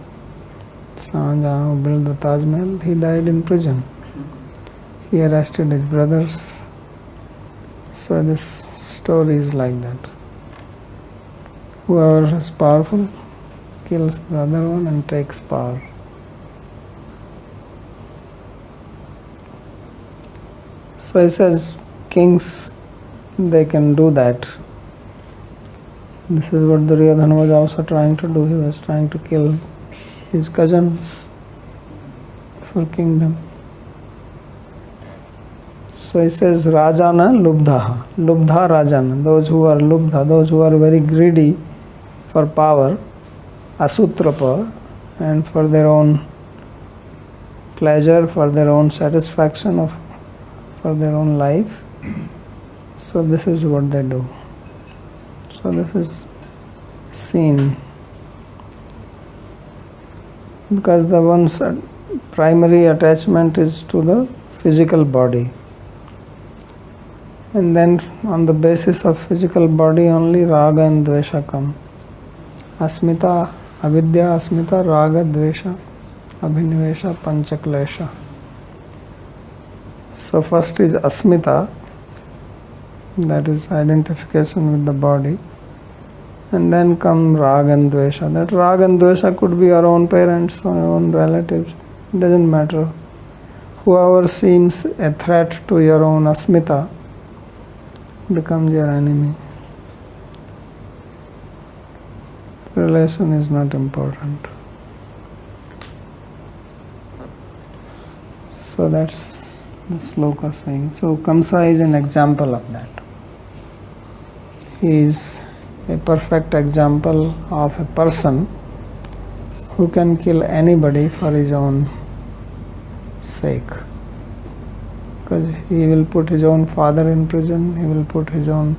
Shahjahan, who built the Taj Mahal, he died in prison. He arrested his brothers. So this story is like that. Whoever is powerful kills the other one and takes power. So he says, kings, they can do that. This is what Duryodhana was also trying to do. He was trying to kill his cousins for kingdom. So he says, Rajana Lubdha. Lubdha Rajana. Those who are Lubdha, those who are very greedy for power, Asutrapa, and for their own pleasure, for their own satisfaction, for their own life. So this is what they do. So this is seen because the one's primary attachment is to the physical body, and then on the basis of physical body only raga and dvesha come. Asmita, avidya, asmita, raga, dvesha, abhinivesha, panchaklesha. So first is asmita, that is identification with the body, and then come raga and dvesha. That raga and dvesha could be our own parents or our own relatives, it doesn't matter. Whoever seems a threat to your own asmita becomes your enemy. Relation is not important. So that's the sloka saying. So Kamsa is an example of that. he is a perfect example of a person who can kill anybody for his own sake. Because he will put his own father in prison, he will put his own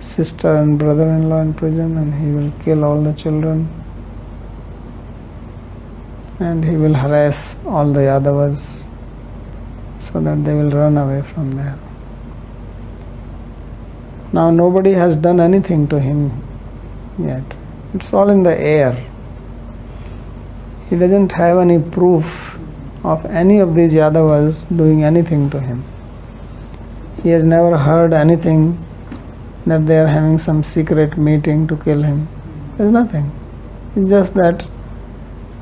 sister and brother-in-law in prison, and he will kill all the children, and he will harass all the Yadavas so that they will run away from there. Now nobody has done anything to him yet. It's all in the air. He doesn't have any proof of any of these Yadavas doing anything to him. He has never heard anything that they are having some secret meeting to kill him. There's nothing. It's just that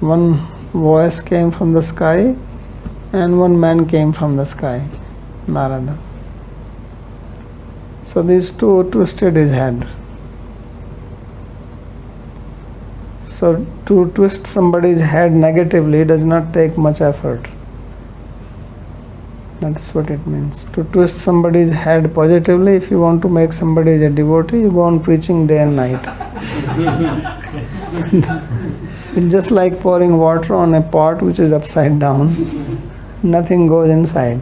one voice came from the sky and one man came from the sky, Narada. So these two twisted his head. So to twist somebody's head negatively does not take much effort. That's what it means. To twist somebody's head positively, if you want to make somebody a devotee, you go on preaching day and night. It's just like pouring water on a pot which is upside down. Nothing goes inside.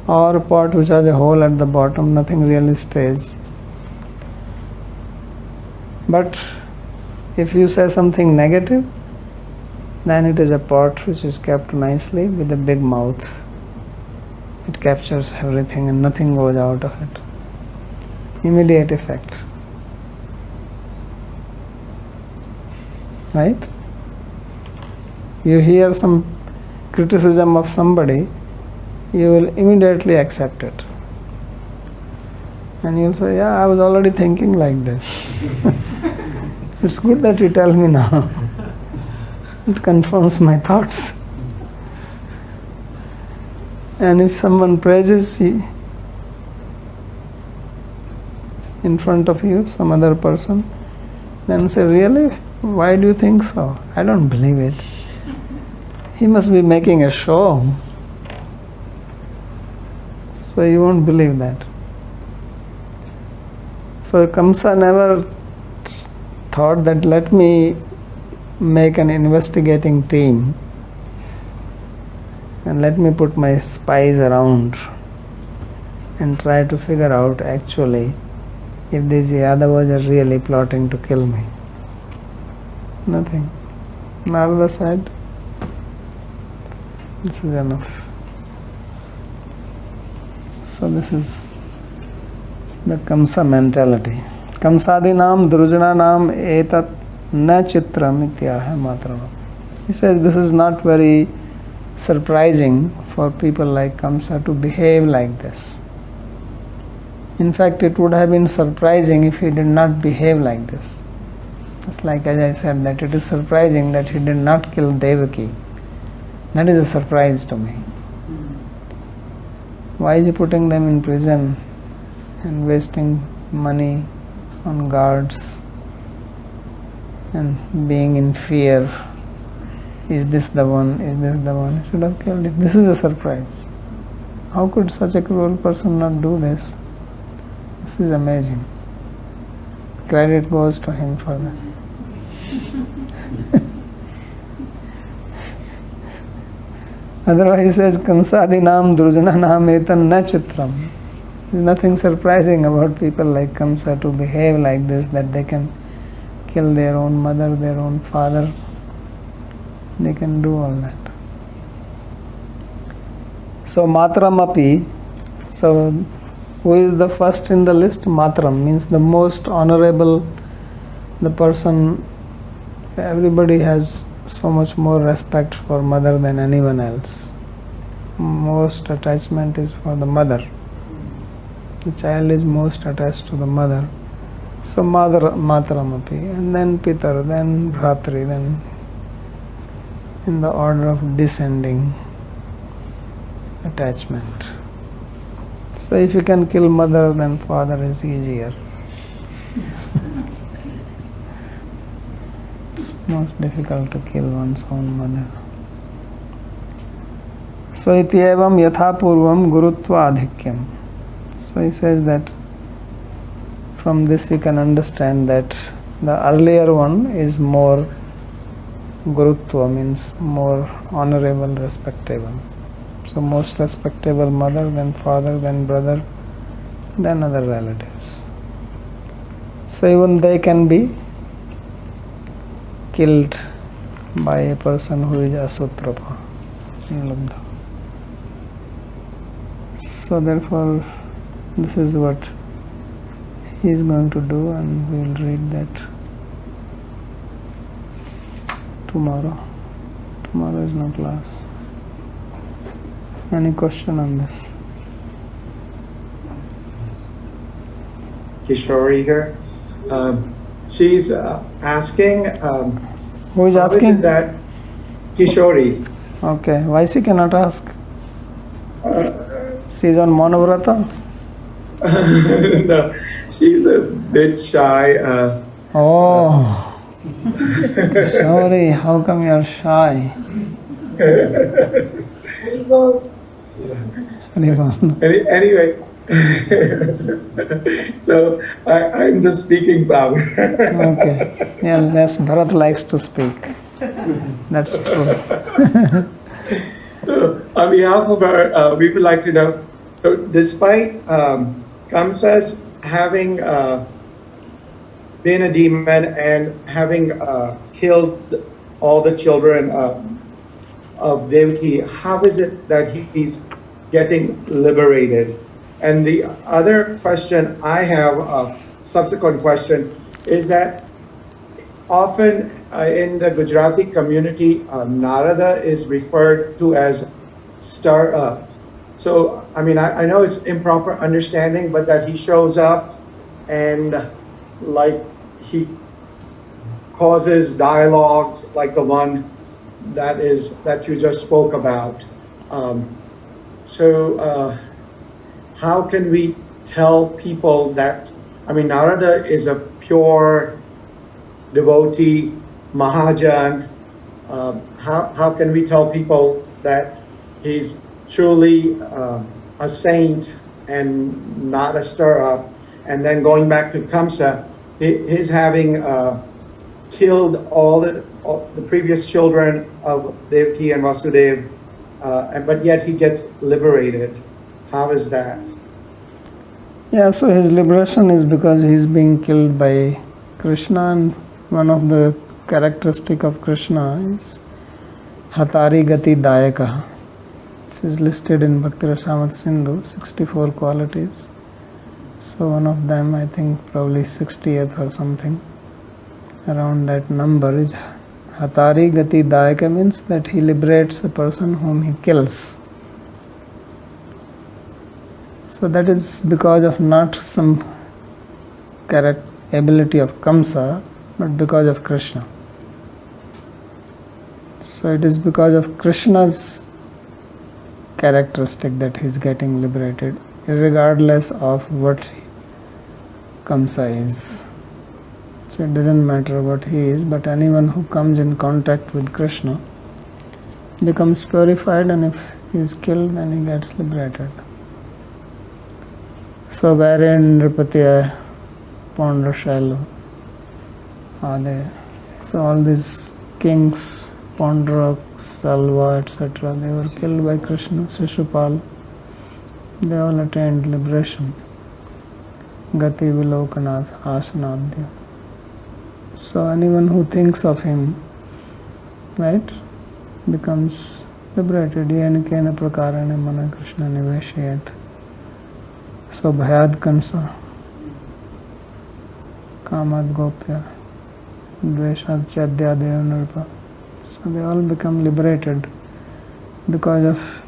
Or a pot which has a hole at the bottom, nothing really stays. But if you say something negative, then it is a pot which is kept nicely with a big mouth. It captures everything and nothing goes out of it. Immediate effect. Right? You hear some criticism of somebody, you will immediately accept it. And you'll say, yeah, I was already thinking like this. It's good that you tell me now. It confirms my thoughts. And if someone praises you in front of you, some other person, then say, really? Why do you think so? I don't believe it. He must be making a show. So you won't believe that. So Kamsa never thought that let me make an investigating team and let me put my spies around and try to figure out actually if these Yadavas are really plotting to kill me. Nothing. Narada said, this is enough. So this is the Kamsa mentality. Kamsadinam drujananam etat na chitram ityaha matram. He says this is not very surprising for people like Kamsa to behave like this. In fact, it would have been surprising if he did not behave like this. Just like as I said that it is surprising that he did not kill Devaki. That is a surprise to me. Why is he putting them in prison and wasting money on guards and being in fear? Is this the one? Is this the one? He should have killed it. This is a surprise. How could such a cruel person not do this? This is amazing. Credit goes to him for that. Otherwise he says, Kamsadinam drujananam etan na chitram. There is nothing surprising about people like Kamsa to behave like this, that they can kill their own mother, their own father. They can do all that. So Matram api, so who is the first in the list? Matram means the most honorable, the person. Everybody has so much more respect for mother than anyone else. Most attachment is for the mother. The child is most attached to the mother. So Matram api, and then Pitar, then Bhratri, then in the order of descending attachment. So if you can kill mother, then father is easier. It's most difficult to kill one's own mother. So ityevam yatha purvam gurutva adhikyam. So he says that from this you can understand that the earlier one is more gurutva, means more honorable, respectable. So most respectable mother, then father, then brother, then other relatives. So even they can be killed by a person who is asutrapa, nilabdha. So therefore this is what he is going to do, and we will read that tomorrow. Tomorrow is no class. Any question on this? Kishori here. She's asking. Who is how is asking? it that Kishori? Okay, why she cannot ask? She is on Manovrata? No, she's a bit shy. Oh, sorry, how come you are shy? Haribol. Anyway, so I'm the speaking power. Okay, yeah, yes, Bharat likes to speak. That's true. So, on behalf of our, we would like to know, so despite Kamsa's having been a demon and having killed all the children of Devaki, how is it that he's getting liberated? And the other question I have, a subsequent question, is that often in the Gujarati community, Narada is referred to as star up. So, I mean, I know it's improper understanding, but that he shows up and like he causes dialogues like the one that you just spoke about. How can we tell people that, I mean, Narada is a pure devotee, Mahajan. How can we tell people that he's truly a saint and not a stir-up? And then going back to Kamsa, his having killed all the previous children of Devaki and Vasudeva, but yet he gets liberated. How is that? Yeah, so his liberation is because he is being killed by Krishna, and one of the characteristic of Krishna is hari-katha dayaka. This is listed in Bhakti Rasamrita Sindhu, 64 qualities. So one of them, I think probably 60th or something, around that number, is hari-katha dayaka, means that he liberates a person whom he kills. So that is because of not some ability of Kamsa, but because of Krishna. So it is because of Krishna's characteristic that he is getting liberated, regardless of what Kamsa is. So it doesn't matter what he is, but anyone who comes in contact with Krishna becomes purified, and if he is killed, then he gets liberated. So wherein Nripatiya, Pondrashailu, so all these kings, Pondrak, Salva, etc., they were killed by Krishna. Shishupal, they all attained liberation. Gati Vilokanath, Asanadhya. So anyone who thinks of him, right, becomes liberated. Yena kena prakarana mana Krishna niveshayat. So bhayad Kamsa, Kamad Gopya, Dveshad Chadya Devanarpa. So they all become liberated because of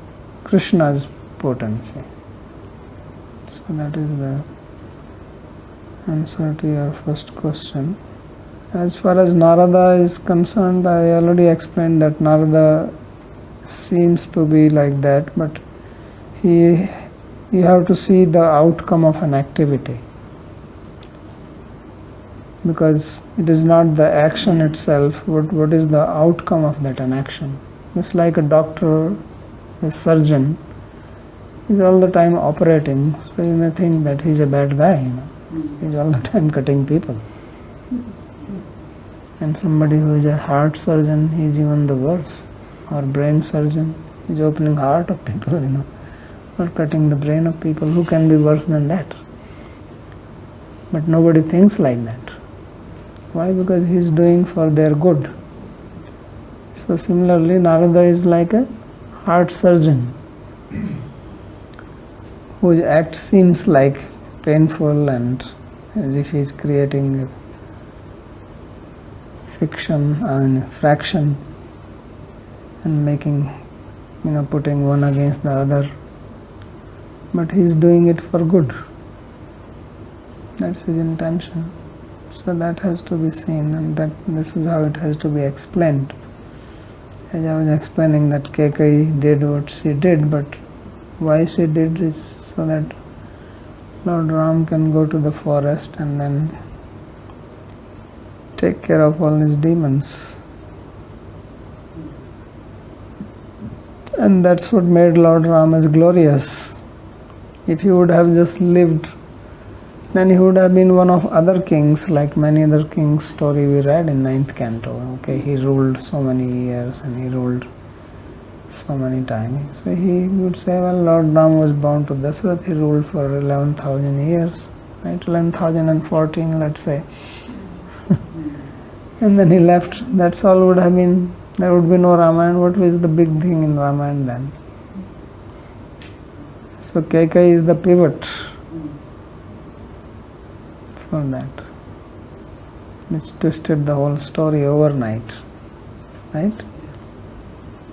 Krishna's potency. So that is the answer to your first question. As far as Narada is concerned, I already explained that Narada seems to be like that, but you have to see the outcome of an activity, because it is not the action itself, what is the outcome of that an action. Just like a doctor, a surgeon is all the time operating, so you may think that he's a bad guy, He's all the time cutting people. And somebody who is a heart surgeon, he's even the worse. Or brain surgeon, he's opening heart of people, or cutting the brain of people. Who can be worse than that? But nobody thinks like that. Why? Because he's doing for their good. So similarly, Narada is like a heart surgeon whose act seems like painful and as if he's creating a fiction and fraction and making, putting one against the other. But he's doing it for good. That's his intention. So that has to be seen, and this is how it has to be explained. As I was explaining that Kekai did what she did, but why she did is so that Lord Ram can go to the forest and then take care of all his demons. And that's what made Lord Ram as glorious. If he would have just lived, then he would have been one of other kings, like many other kings' story we read in 9th canto. Okay, he ruled so many years and he ruled so many times. So he would say, well, Lord Ram was born to Dasarath, he ruled for 11,000 years, right? 11,014, let's say. And then he left. That's all would have been, there would be no Ramayana. What was the big thing in Ramayana then? So Kekai is the pivot for that, which twisted the whole story overnight, right?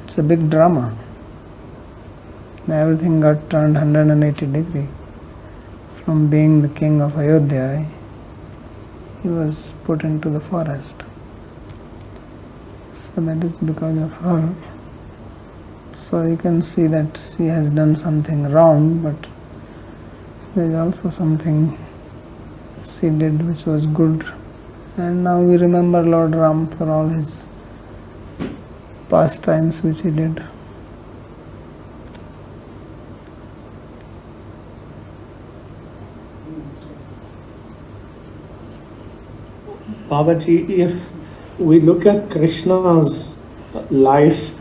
It's a big drama. Everything got turned 180 degrees. From being the king of Ayodhya, he was put into the forest. So that is because of her. So you can see that she has done something wrong, but there is also something she did which was good. And now we remember Lord Ram for all his pastimes which he did. Babaji, if we look at Krishna's life,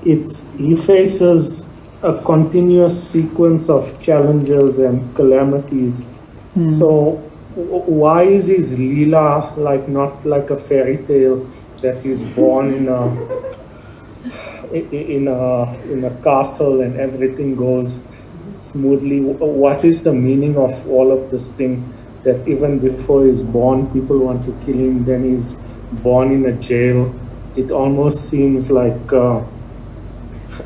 he faces a continuous sequence of challenges and calamities. So why is his Leela not like a fairy tale that he's born in a castle and everything goes smoothly? What is the meaning of all of this thing? That even before he's born, people want to kill him, then he's born in a jail. It almost seems like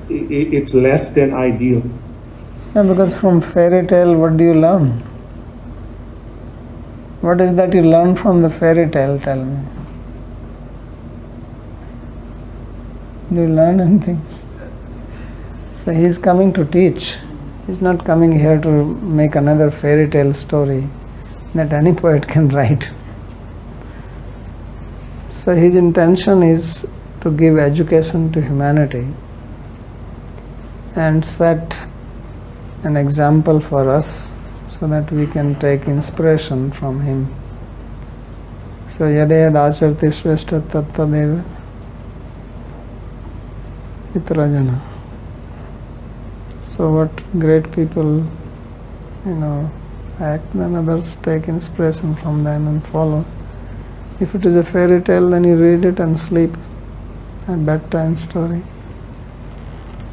it's less than ideal. Yeah, because from fairy tale, what do you learn? What is that you learn from the fairy tale, tell me? Do you learn anything? So he's coming to teach. He's not coming here to make another fairy tale story that any poet can write. So his intention is to give education to humanity and set an example for us so that we can take inspiration from him. So yadayad acharti shrestha tattadeva itarajana. So what great people, act, then others take inspiration from them and follow. If it is a fairy tale, then you read it and sleep, a bedtime story.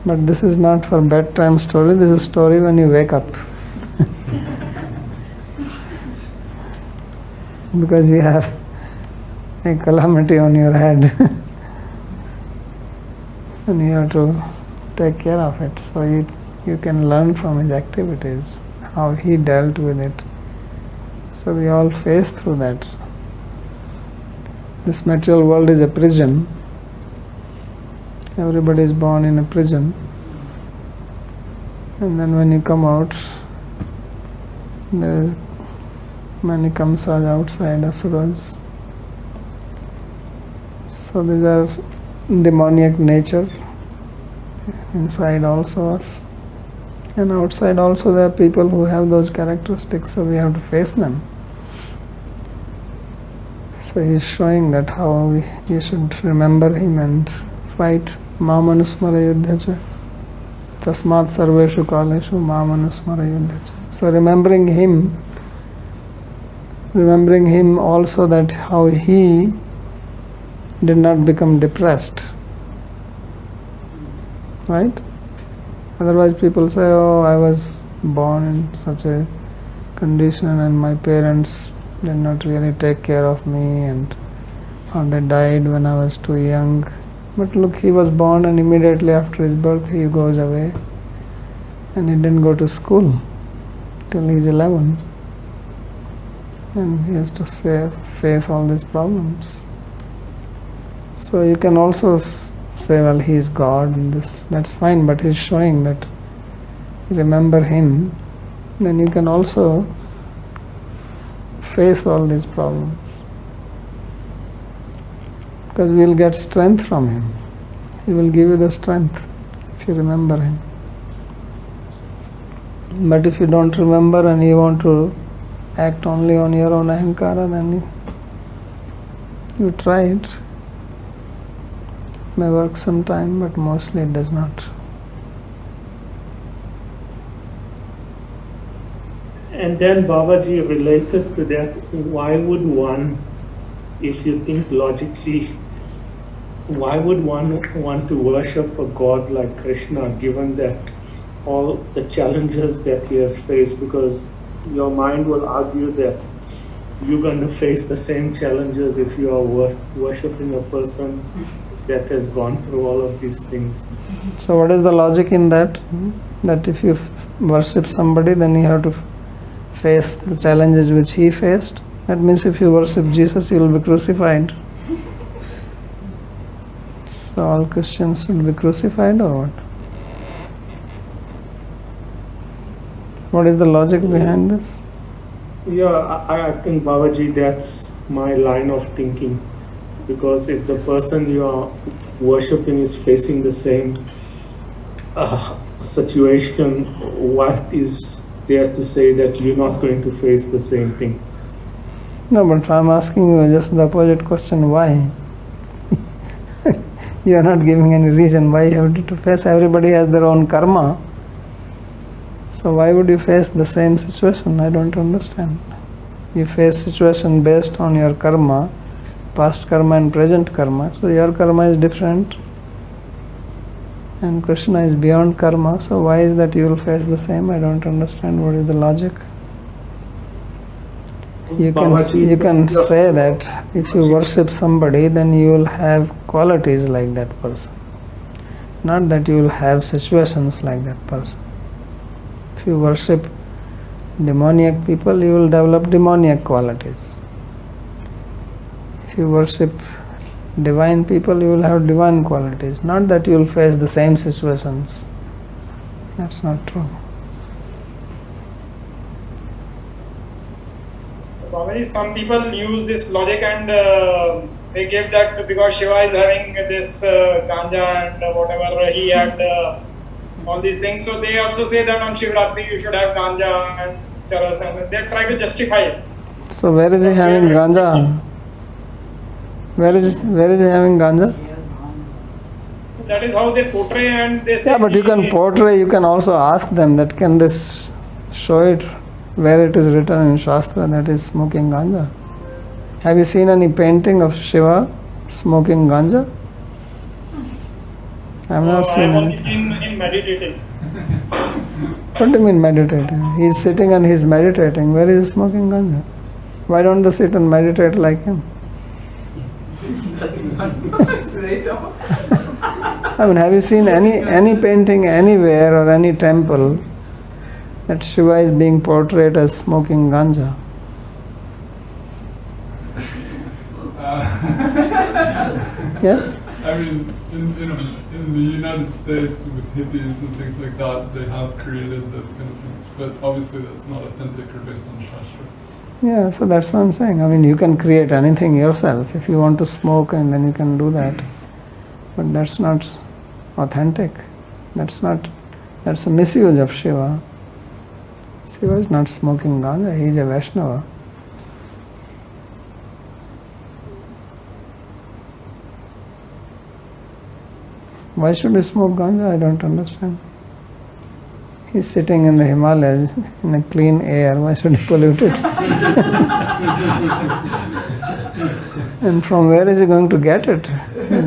But this is not for bedtime story, this is a story when you wake up. Because you have a calamity on your head and you have to take care of it. So you can learn from his activities, how he dealt with it. So we all face through that. This material world is a prison. Everybody is born in a prison. And then when you come out, there is many kamsas outside, asuras. So these are demoniac nature. Inside also us. And outside also there are people who have those characteristics, so we have to face them. So he's showing that how you should remember him and fight. Mamanusmara yuddhacha. Tasmat sarveshu kaleshu mamanusmara yuddhacha. So remembering him also, that how he did not become depressed. Right? Otherwise people say, oh, I was born in such a condition and my parents did not really take care of me, or they died when I was too young. But look, he was born and immediately after his birth he goes away, and he didn't go to school till he's 11, and he has to face all these problems. So you can also say, well, he is God and that's fine, but he's showing that remember him, then you can also face all these problems, because we will get strength from him. He will give you the strength if you remember him. But if you don't remember and you want to act only on your own ahankara, then you try it. It may work sometime, but mostly it does not. And then Babaji related to that, why would one, if you think logically, why would one want to worship a god like Krishna, given that all the challenges that he has faced? Because your mind will argue that you're going to face the same challenges if you are worshipping a person that has gone through all of these things. So what is the logic in that? That if you worship somebody, then you have to face the challenges which he faced. That means if you worship Jesus, you will be crucified. So all Christians should be crucified, or what? What is the logic behind this? Yeah, I think, Babaji, that's my line of thinking. Because if the person you are worshipping is facing the same situation, what is there to say that you're not going to face the same thing? No, but I'm asking you just the opposite question, why? You are not giving any reason why you have to face. Everybody has their own karma. So why would you face the same situation? I don't understand. You face situation based on your karma, past karma and present karma. So your karma is different and Krishna is beyond karma. So why is that you will face the same? I don't understand. What is the logic? You can say that if you worship somebody, then you will have qualities like that person. Not that you will have situations like that person. If you worship demoniac people, you will develop demoniac qualities. If you worship divine people, you will have divine qualities. Not that you will face the same situations. That's not true. Babaji, some people use this logic and they give that because Shiva is having this ganja and whatever he had, all these things. So they also say that on Shivratri you should have ganja and charas, and they try to justify it. So where is he having ganja? Where is he having ganja? That is how they portray, and they say. Yeah, but you can portray, you can also ask them that can this show it where it is written in Shastra that is smoking ganja. Have you seen any painting of Shiva smoking ganja? I have not seen anything. I have only seen him meditating. What do you mean meditating? He is sitting and he is meditating. Where is he smoking ganja? Why don't they sit and meditate like him? I mean, have you seen any painting anywhere or any temple that Shiva is being portrayed as smoking ganja? Yes? I mean, in the United States with hippies and things like that, they have created those kind of things, but obviously that's not authentic or based on Shastra. Yeah, so that's what I'm saying. I mean, you can create anything yourself. If you want to smoke, and then you can do that. But that's not authentic. That's a misuse of Shiva. Shiva is not smoking ganja, he is a Vaishnava. Why should he smoke ganja? I don't understand. He's sitting in the Himalayas in a clean air. Why should he pollute it? And from where is he going to get it?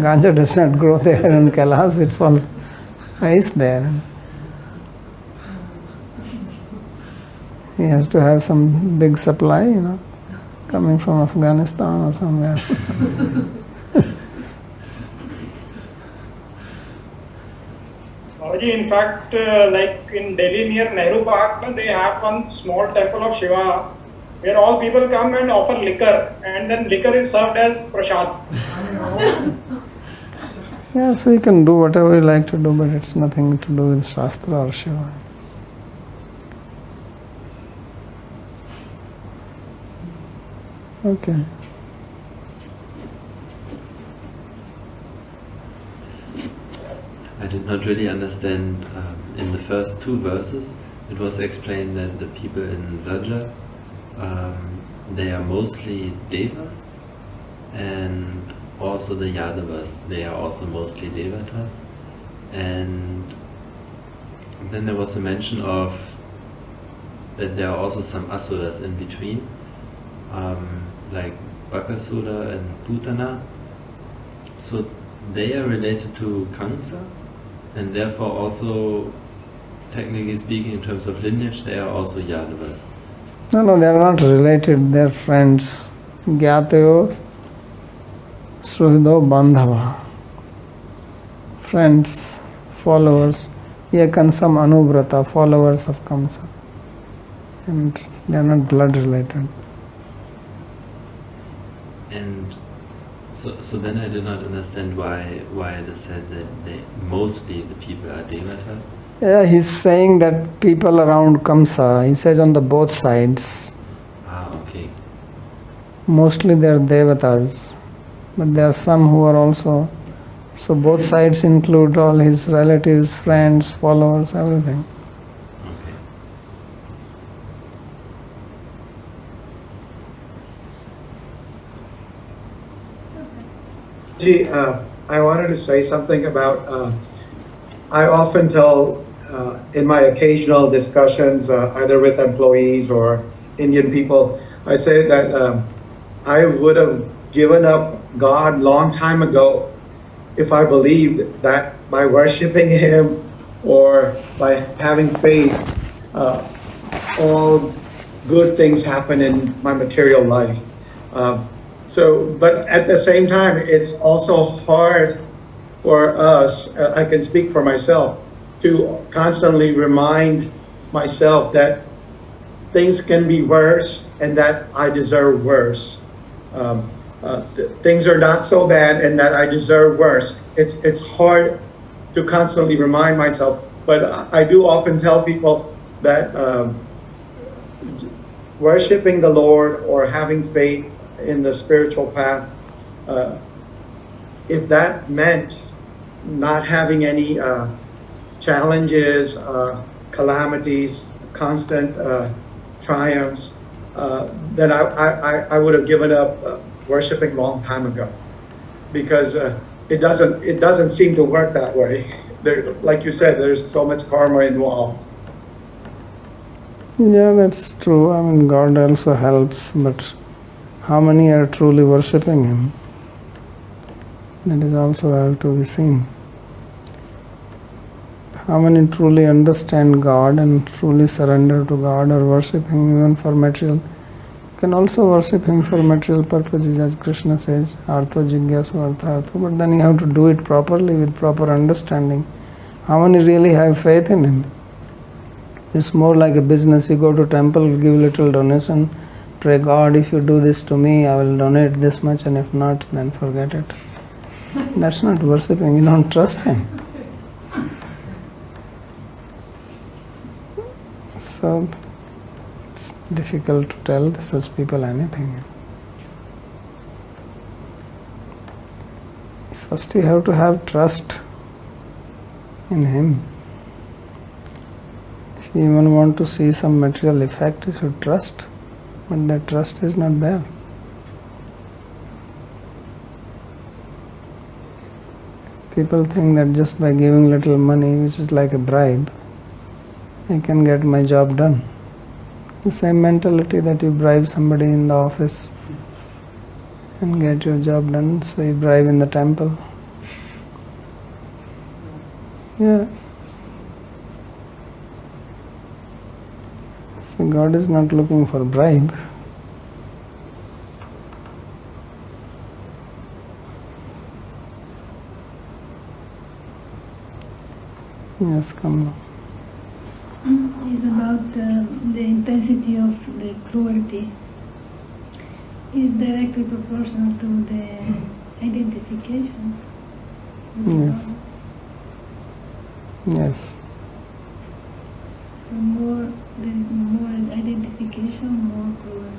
Ganja does not grow there in Kailas. It's all ice there. He has to have some big supply, coming from Afghanistan or somewhere. Babaji, in fact, like in Delhi near Nehru Park, they have one small temple of Shiva where all people come and offer liquor, and then liquor is served as prasad. Yeah, so you can do whatever you like to do, but it's nothing to do with Shastra or Shiva. Okay. I did not really understand. In the first two verses, it was explained that the people in Vraja, they are mostly Devas, and also the Yadavas, they are also mostly Devatas. And then there was a mention of that there are also some Asuras in between, like Bakasura and Putana. So they are related to Kamsa, and therefore also, technically speaking, in terms of lineage, they are also Yadavas. No, they are not related, they are friends. Gyatayo Sruhido Bandhava. Friends, followers. Yekansam Anubrata, followers of Kamsa. And they are not blood related. And so then I did not understand why they said that mostly the people are Devatas. Yeah, he's saying that people around Kamsa, he says on the both sides. Okay. Mostly they are Devatas, but there are some who are also. So both sides include all his relatives, friends, followers, everything. I wanted to say something about, I often tell in my occasional discussions, either with employees or Indian people, I say that I would have given up God long time ago if I believed that by worshiping Him or by having faith, all good things happen in my material life. But at the same time, it's also hard for us, I can speak for myself, to constantly remind myself that things can be worse and that I deserve worse. Things are not so bad and that I deserve worse. It's hard to constantly remind myself, but I do often tell people that worshiping the Lord or having faith in the spiritual path, if that meant not having any challenges, calamities, constant triumphs, then I would have given up worshiping long time ago, because it doesn't seem to work that way. Like you said, there's so much karma involved. Yeah, that's true. I mean, God also helps, but how many are truly worshipping Him? That is also have to be seen. How many truly understand God and truly surrender to God or worship Him even for material? You can also worship Him for material purposes, as Krishna says, Artho Jigyasu Arthartho, but then you have to do it properly with proper understanding. How many really have faith in Him? It's more like a business. You go to temple, give little donation, pray, God, if you do this to me, I will donate this much, and if not, then forget it. That's not worshipping. You don't trust Him. So it's difficult to tell such people anything. First, you have to have trust in Him. If you even want to see some material effect, you should trust. But that trust is not there. People think that just by giving little money, which is like a bribe, I can get my job done. The same mentality that you bribe somebody in the office and get your job done, so you bribe in the temple. Yeah. So God is not looking for bribe. Yes, come. Is about the intensity of the cruelty. Is directly proportional to the identification. Yes. Yes. So there is more identification, more cruel.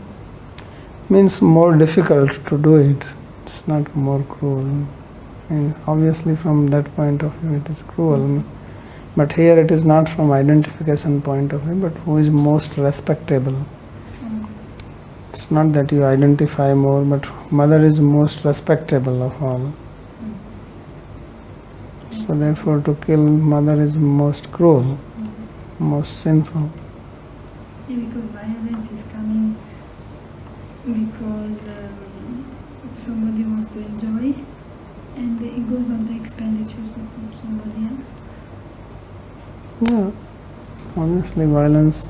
Means more difficult to do it. It's not more cruel. And obviously from that point of view it is cruel. But here it is not from identification point of view, but who is most respectable. It's not that you identify more, but mother is most respectable of all. So therefore to kill mother is most cruel, most sinful. Yeah, because violence is coming because somebody wants to enjoy and it goes on the expenditures of somebody else. Yeah, obviously violence,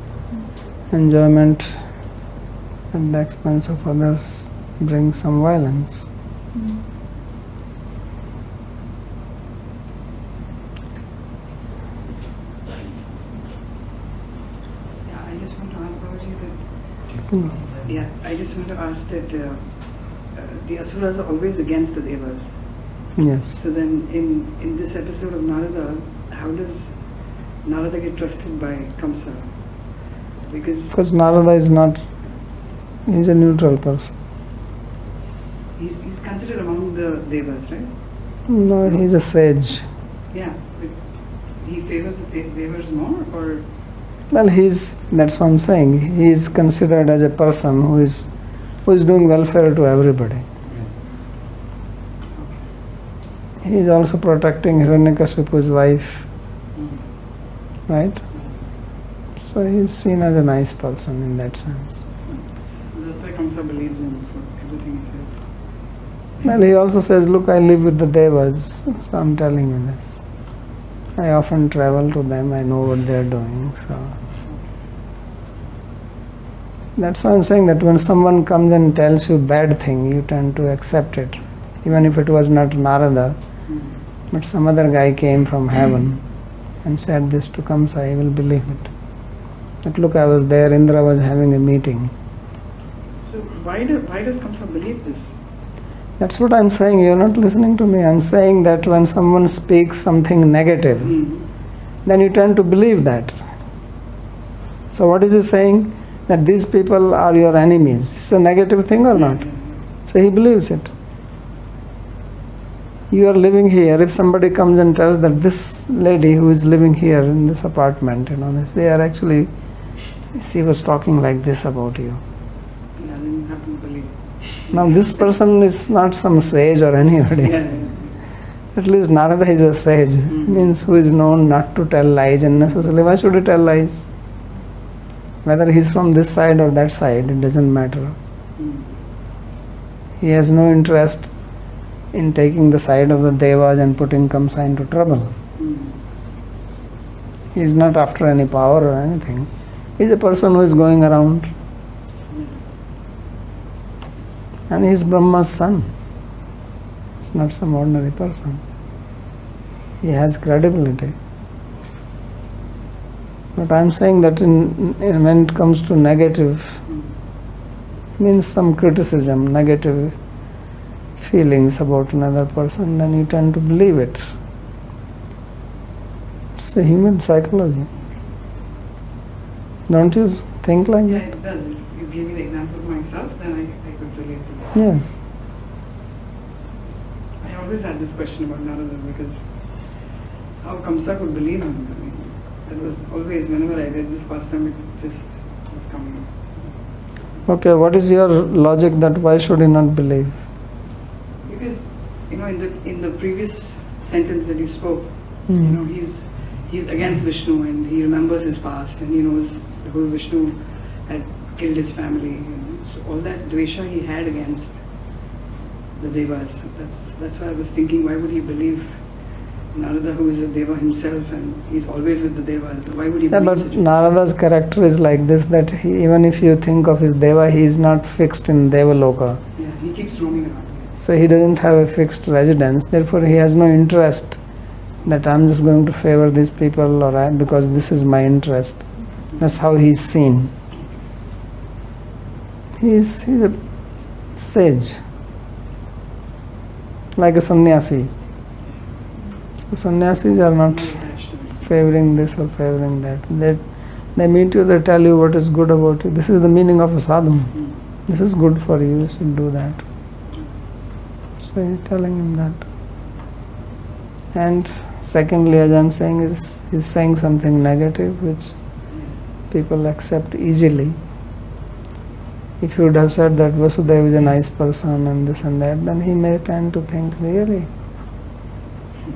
enjoyment at the expense of others brings some violence. Yeah, I just want to ask Babaji that. Yeah, I just want to ask that the asuras are always against the devas. Yes. So then, in this episode of Narada, how does Narada get trusted by Kamsa? Because Narada is not, he's a neutral person. he's considered among the devas, right? No, he's a sage. Yeah, but he favors the devas more, or Well, that's what I'm saying. He is considered as a person who is doing welfare to everybody. He is also protecting Hiranyakashipu's wife, right? So he is seen as a nice person in that sense. that's why Kamsa believes him for everything he says. Well, he also says, look, I live with the devas, so I'm telling you this. I often travel to them, I know what they're doing, so. That's why I'm saying that when someone comes and tells you bad thing, you tend to accept it. Even if it was not Narada, but some other guy came from heaven and said this to Kamsa, I will believe it. But look, I was there, Indra was having a meeting. So why does Kamsa believe this? That's what I'm saying, you're not listening to me. I'm saying that when someone speaks something negative, then you tend to believe that. So what is he saying? That these people are your enemies. It's a negative thing or not? So he believes it. You are living here. If somebody comes and tells that this lady who is living here in this apartment, they are actually, she was talking like this about you. Yeah, then you have to believe. Now this person is not some sage or anybody. At least Narada is a sage, means who is known not to tell lies unnecessarily. Why should he tell lies? Whether he is from this side or that side, it doesn't matter. He has no interest in taking the side of the devas and putting Kamsa into trouble. He is not after any power or anything. He is a person who is going around. And he is Brahma's son. It's not some ordinary person. He has credibility. But I'm saying that when it comes to negative, means some criticism, negative feelings about another person, then you tend to believe it. It's a human psychology. Don't you think like Yeah, that? it does. If you give me the example of myself, then I could relate to that. Yes. I always had this question about Narada because how Kamsa could believe him. I mean, that was always, whenever I read this pastime, it just was coming up. Okay, what is your logic that why should he not believe? Because, in the previous sentence that he spoke. You know, he's against Vishnu and he remembers his past and he knows the whole Vishnu had killed his family. And so all that dvesha he had against the devas. So that's why I was thinking, why would he believe Narada, who is a deva himself and he's always with the devas? Why would he believe but such a Narada's character is like this, that even if you think of his deva, he is not fixed in Devaloka. Yeah, he keeps roaming around. So he doesn't have a fixed residence. Therefore, he has no interest that I'm just going to favor these people because this is my interest. That's how he's seen. He's a sage, like a sannyasi. So sannyasis are not favoring this or favoring that. They meet you, they tell you what is good about you. This is the meaning of a sadhu. This is good for you, you should do that. So he's telling him that. And secondly, as I'm saying, he's saying something negative which people accept easily. If you would have said that Vasudeva is a nice person and this and that, then he may tend to think, really,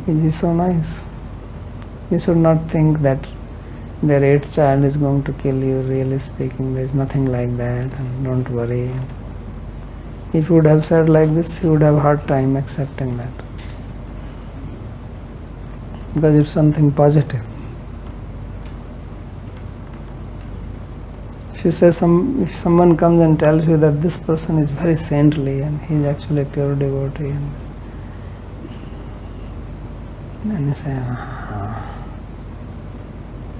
is he so nice? You should not think that their eighth child is going to kill you, really speaking. There is nothing like that, and don't worry. If you would have said like this, you would have a hard time accepting that. Because it's something positive. If you say if someone comes and tells you that this person is very saintly and he is actually a pure devotee, and then you say,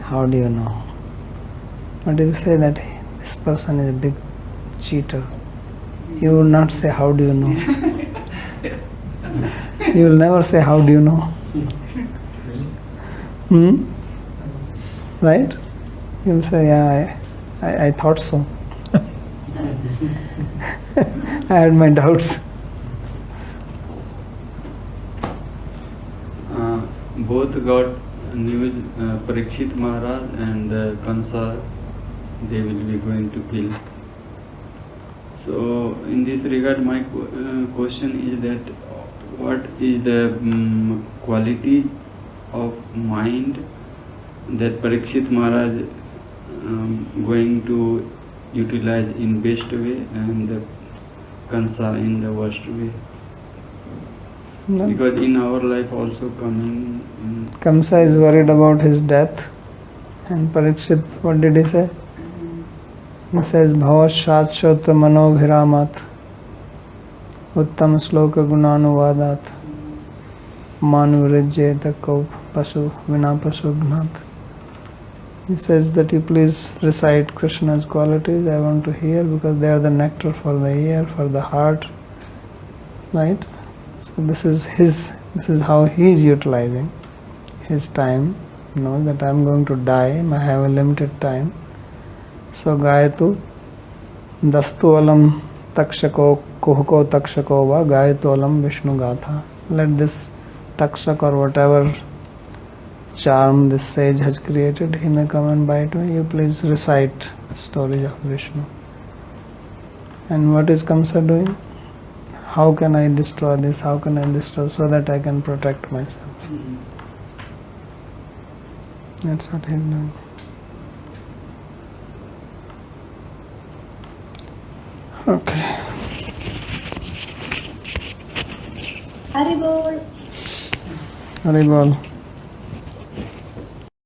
how do you know? But if you say that this person is a big cheater, you will not say, how do you know? You will never say, how do you know? Right? You will say, yeah, I thought so. I had my doubts. Both got news, Parikshit Maharaj and Kansa, they will be going to kill. So in this regard, my question is that what is the quality of mind that Parikshit Maharaj going to utilize in best way and the Kansa in the worst way? No. Because in our life also coming... Kamsa is worried about his death, and Parikshit, what did he say? He says, Bhava Shachota Mano Bhiramat Uttam Sloka Gunanuvadat Manu Vrijeta Kaup Pasu Vina Pasu Gnat. He says that you please recite Krishna's qualities. I want to hear, because they are the nectar for the ear, for the heart. Right? So this is how he is utilizing his time. You know that I am going to die, I have a limited time. So Gayatu Dastu Alam Takshako Kuhuko Takshako Va Gayatu Alam Vishnu Gatha. Let this Takshak or whatever charm this sage has created, he may come and bite me. You please recite stories of Vishnu. And what is Kamsa doing? How can I destroy this? How can I destroy, so that I can protect myself? That's what he's doing. Okay. Hari Bol. Hari Bol.